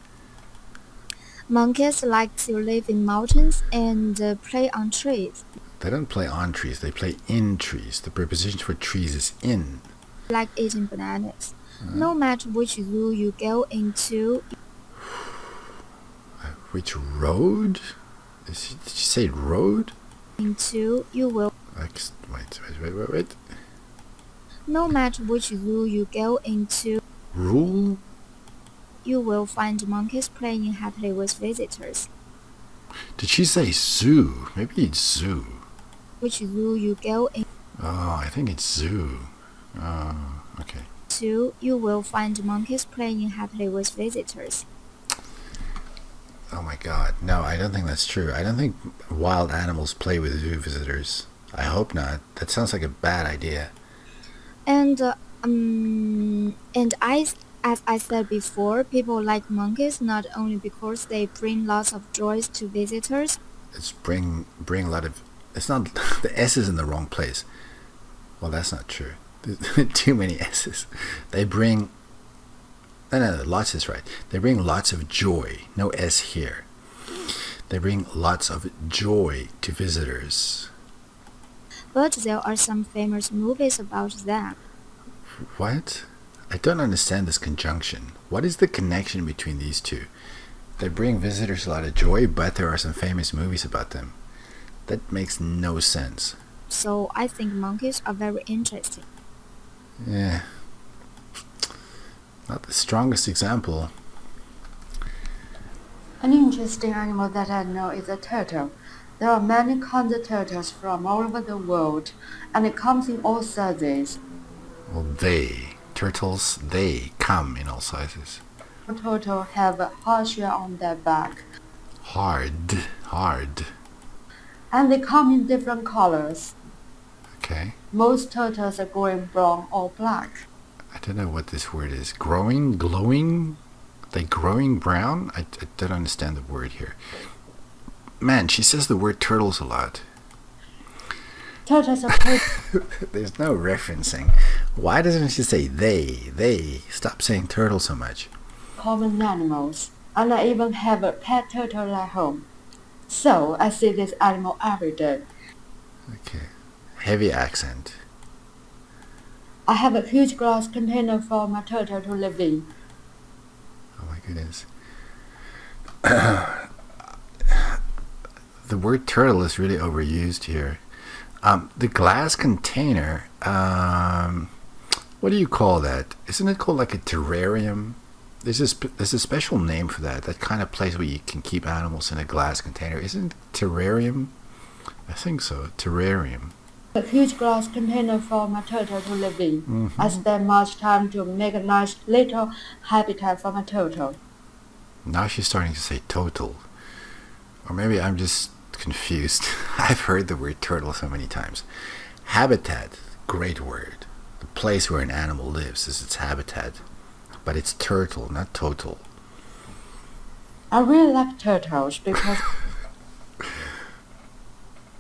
monkeys like to live in mountains and play on trees. They don't play on trees, they play in trees. The preposition for trees is in. Like eating bananas. No matter which zoo you go into, Which road? Did she say road? you will. Wait. No matter which zoo you go into, Rule? you will find monkeys playing happily with visitors. Did she say zoo? Maybe it's zoo. Which zoo you go Oh, I think it's zoo. Oh, okay. into, you will find monkeys playing happily with visitors. Oh my god. No, I don't think that's true. I don't think wild animals play with zoo visitors. I hope not. That sounds like a bad idea. And as I said before, people like monkeys not only because they bring lots of joys to visitors. It's bring a lot of... It's not... The S is in the wrong place. Well, that's not true. There's too many S's. They bring... No, lots is right. They bring lots of joy. No S here. They bring lots of joy to visitors. But there are some famous movies about them. What? I don't understand this conjunction. What is the connection between these two? They bring visitors a lot of joy, but there are some famous movies about them. That makes no sense. So I think monkeys are very interesting. Yeah. Not the strongest example. An interesting animal that I know is a turtle. There are many kinds of turtles from all over the world, and it comes in all sizes. Well, turtles, they come in all sizes. Turtles have a hard shell on their back, Hard. and they come in different colors. Okay. Most turtles are green, brown, or black. I don't know what this word is. Growing? Glowing? They growing brown? I don't understand the word here. Man, she says the word turtles a lot. Turtles are There's no referencing. Why doesn't she say they? Stop saying turtle so much. common animals, and I even have a pet turtle at home. So I see this animal every day. Okay. Heavy accent. I have a huge glass container for my turtle to live in. Oh my goodness. The word turtle is really overused here. The glass container, what do you call that? Isn't it called like a terrarium? There's a special name for that kind of place where you can keep animals in a glass container. Isn't it terrarium? I think so, terrarium. A huge glass container for my turtle to live in. I spend much time to make a nice little habitat for my turtle. Now she's starting to say total. Or maybe I'm just confused. I've heard the word turtle so many times. Habitat, great word. The place where an animal lives is its habitat. But it's turtle, not total. I really like turtles because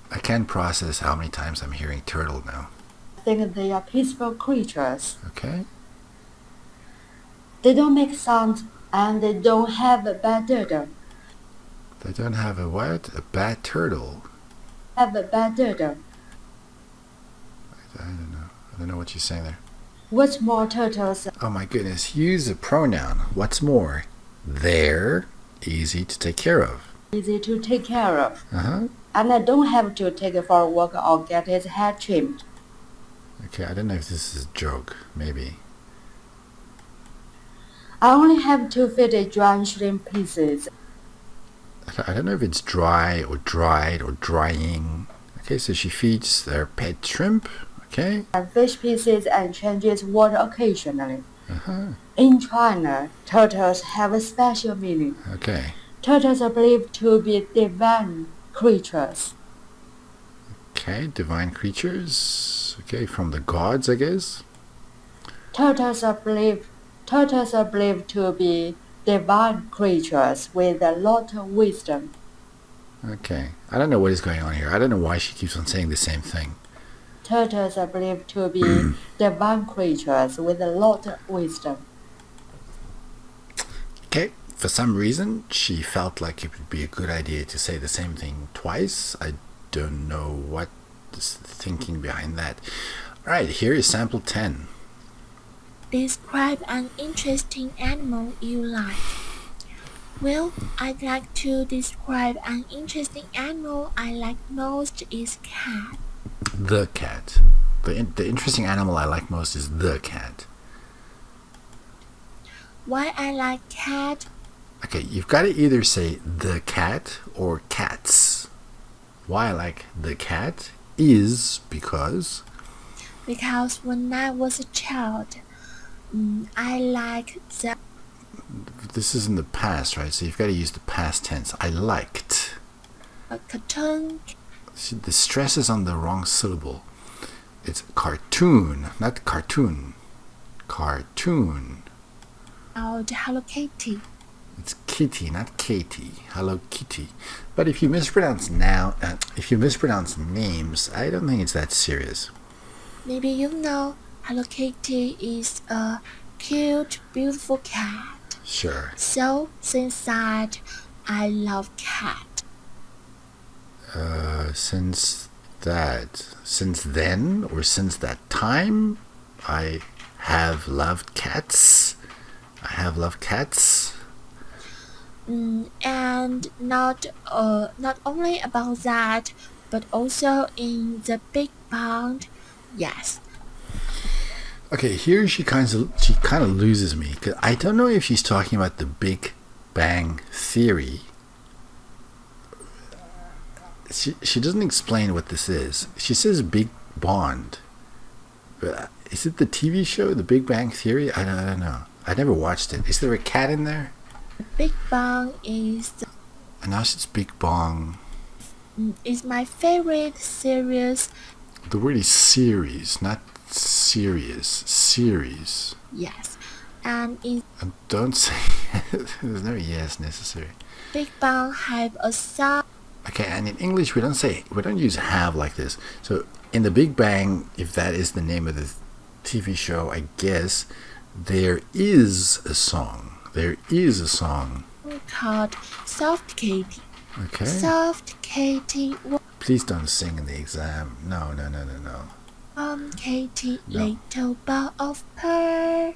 I can't process how many times I'm hearing turtle now. I think they are peaceful creatures. Okay? They don't make sounds and they don't have a bad odor. They don't have a what? A bad turtle? Have a bad odor. I don't know. I don't know what she's saying there. What's more, turtles Oh my goodness. Use a pronoun. What's more? They're easy to take care of. are easy to take care of. Uh-huh. And I don't have to take it for a walk or get his hair trimmed. Okay, I don't know if this is a joke. Maybe. I only have to feed it dry shrimp pieces. I don't know if it's dry or dried or drying. Okay, so she feeds their pet shrimp. Okay. And fish pieces and changes water occasionally. In China, turtles have a special meaning. Okay. Turtles are believed to be divine creatures. Okay, divine creatures. Okay, from the gods, I guess. Turtles are believed to be divine creatures with a lot of wisdom. Okay. I don't know what is going on here. I don't know why she keeps on saying the same thing. Turtles are believed to be divine creatures with a lot of wisdom. Okay. For some reason, she felt like it would be a good idea to say the same thing twice. I don't know what is the thinking behind that. All right, here is sample 10. Describe an interesting animal you like. Well, I'd like to describe an interesting animal I like most is cat. The cat. The interesting animal I like most is the cat. Why I like cat? Okay, you've got to either say the cat or cats. Why I like the cat is because When I was a child, I like the this is in the past, right? So you've got to use the past tense. I liked. cartoon. See, the stress is on the wrong syllable. It's cartoon, not cartoon. Cartoon. About Hello Kitty. It's Kitty, not Katie. Hello Kitty. But if you mispronounce names, I don't think it's that serious. Maybe you know Hello Kitty is a cute, beautiful cat. Sure. So since that, I love cat. Since then, or since that time, I have loved cats. I have loved cats. And not only about that, but also in the big pond. Yes. Okay, here she kind of loses me, because I don't know if she's talking about the Big Bang Theory. She doesn't explain what this is. She says Big Bond. But is it the TV show, The Big Bang Theory? I don't know. I never watched it. Is there a cat in there? Big Bang is And now it's Big Bong. is my favorite series. The word is series, not serious. Series. Yes, and in And don't say there's no yes necessary. Big Bang have a song. Okay, and in English we don't use have like this. So in the Big Bang, if that is the name of the TV show, I guess there is a song. There is a song. Called Soft Kitty. Okay. Soft Kitty, Please don't sing in the exam. No. Kitty, No. little ball of pearl.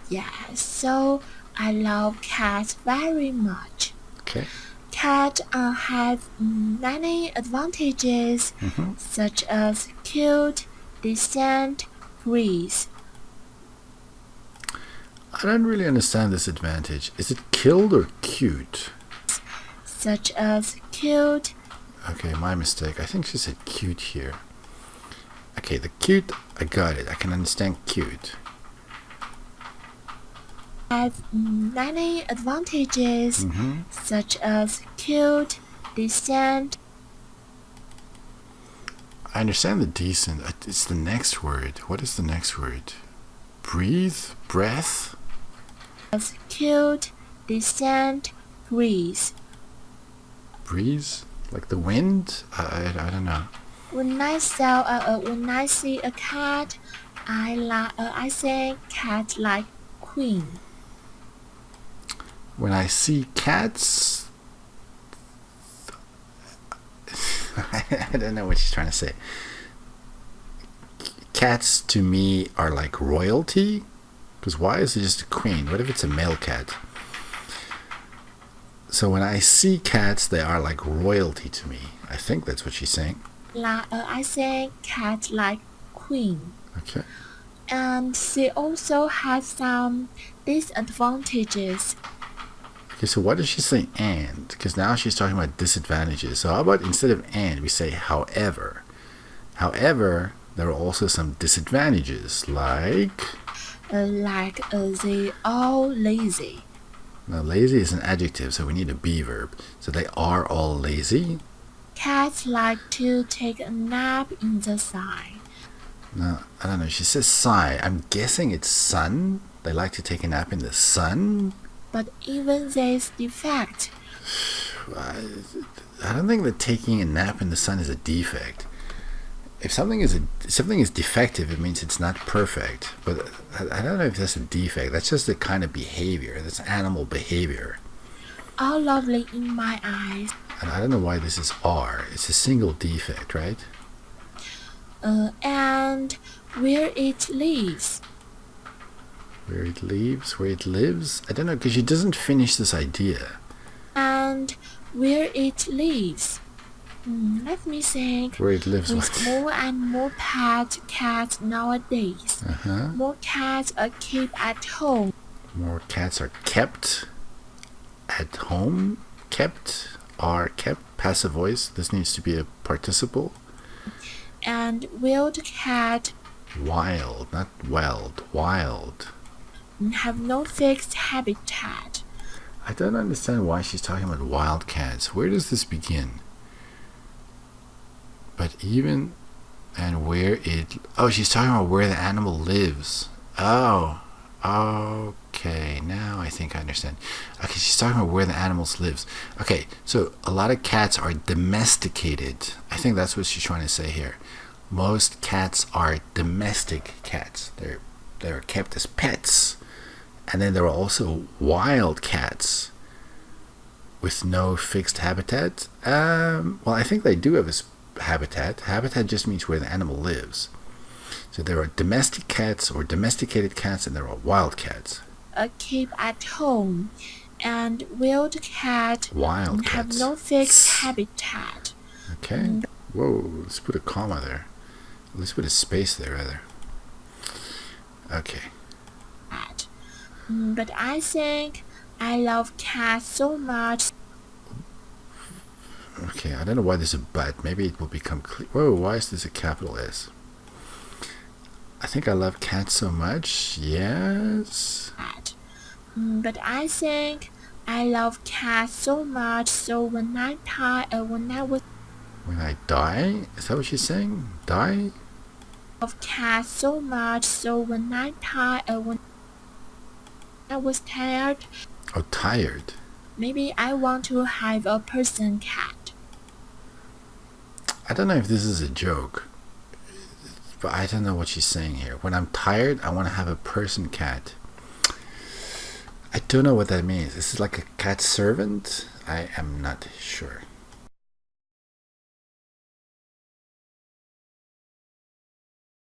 Yes, so I love cats very much. Okay. Cats have many advantages, Mm-hmm. such as cute, decent, breeze. I don't really understand this advantage. Is it killed or cute? Such as cute, Okay, my mistake. I think she said cute here. Okay, the cute, I got it. I can understand cute. have many advantages, Mm-hmm. such as cute, decent, I understand the decent. It's the next word. What is the next word? Breathe? Breath? as cute, decent, breeze. Breeze? Like the wind? I don't know. When I see a cat, I say cat like queen. When I see cats, I don't know what she's trying to say. Cats to me are like royalty. Because why is it just a queen? What if it's a male cat? So when I see cats, they are like royalty to me. I think that's what she's saying. I say cat like queen. Okay. And she also has some disadvantages. Okay, so why does she say and? Because now she's talking about disadvantages. So how about instead of and, we say however. However, there are also some disadvantages, like they all lazy. Now, lazy is an adjective, so we need a be verb. So they are all lazy. Cats like to take a nap in the sun. No, I don't know. She says sigh. I'm guessing it's sun. They like to take a nap in the sun. But even this defect. I don't think that taking a nap in the sun is a defect. If something is defective, it means it's not perfect. But I don't know if that's a defect. That's just a kind of behavior. That's animal behavior. All lovely in my eyes. And I don't know why this is R. It's a single defect, right? And where it lives. Where it lives? I don't know, because she doesn't finish this idea. And where it lives. Let me think. Where it lives, With what? more and more pet cats nowadays. More cats are kept at home. More cats are kept at home. Kept are kept. Passive voice. This needs to be a participle. And wild cat Wild, not weld. Wild. have no fixed habitat. I don't understand why she's talking about wild cats. Where does this begin? But even and where it... Oh, she's talking about where the animal lives. Oh, okay. Now I think I understand. Okay, she's talking about where the animals lives. Okay, so a lot of cats are domesticated. I think that's what she's trying to say here. Most cats are domestic cats. They're kept as pets. And then there are also wild cats with no fixed habitat. Well, I think they do have a habitat. Habitat just means where the animal lives. So there are domestic cats or domesticated cats, and there are wild cats. Keep at home. And wild cat Wild have cats. no fixed habitat. Okay. Whoa, let's put a comma there. Let's put a space there, rather. Okay. But I think I love cats so much. Okay, I don't know why there's a but. Maybe it will become clear. Whoa, why is this a capital S? I think I love cats so much. Yes. But I think I love cats so much. So when I was When I die? Is that what she's saying? Die? love cats so much. So when I was tired, Oh, tired. maybe I want to have a person cat. I don't know if this is a joke, but I don't know what she's saying here. When I'm tired, I want to have a person cat. I don't know what that means. Is it like a cat servant? I am not sure.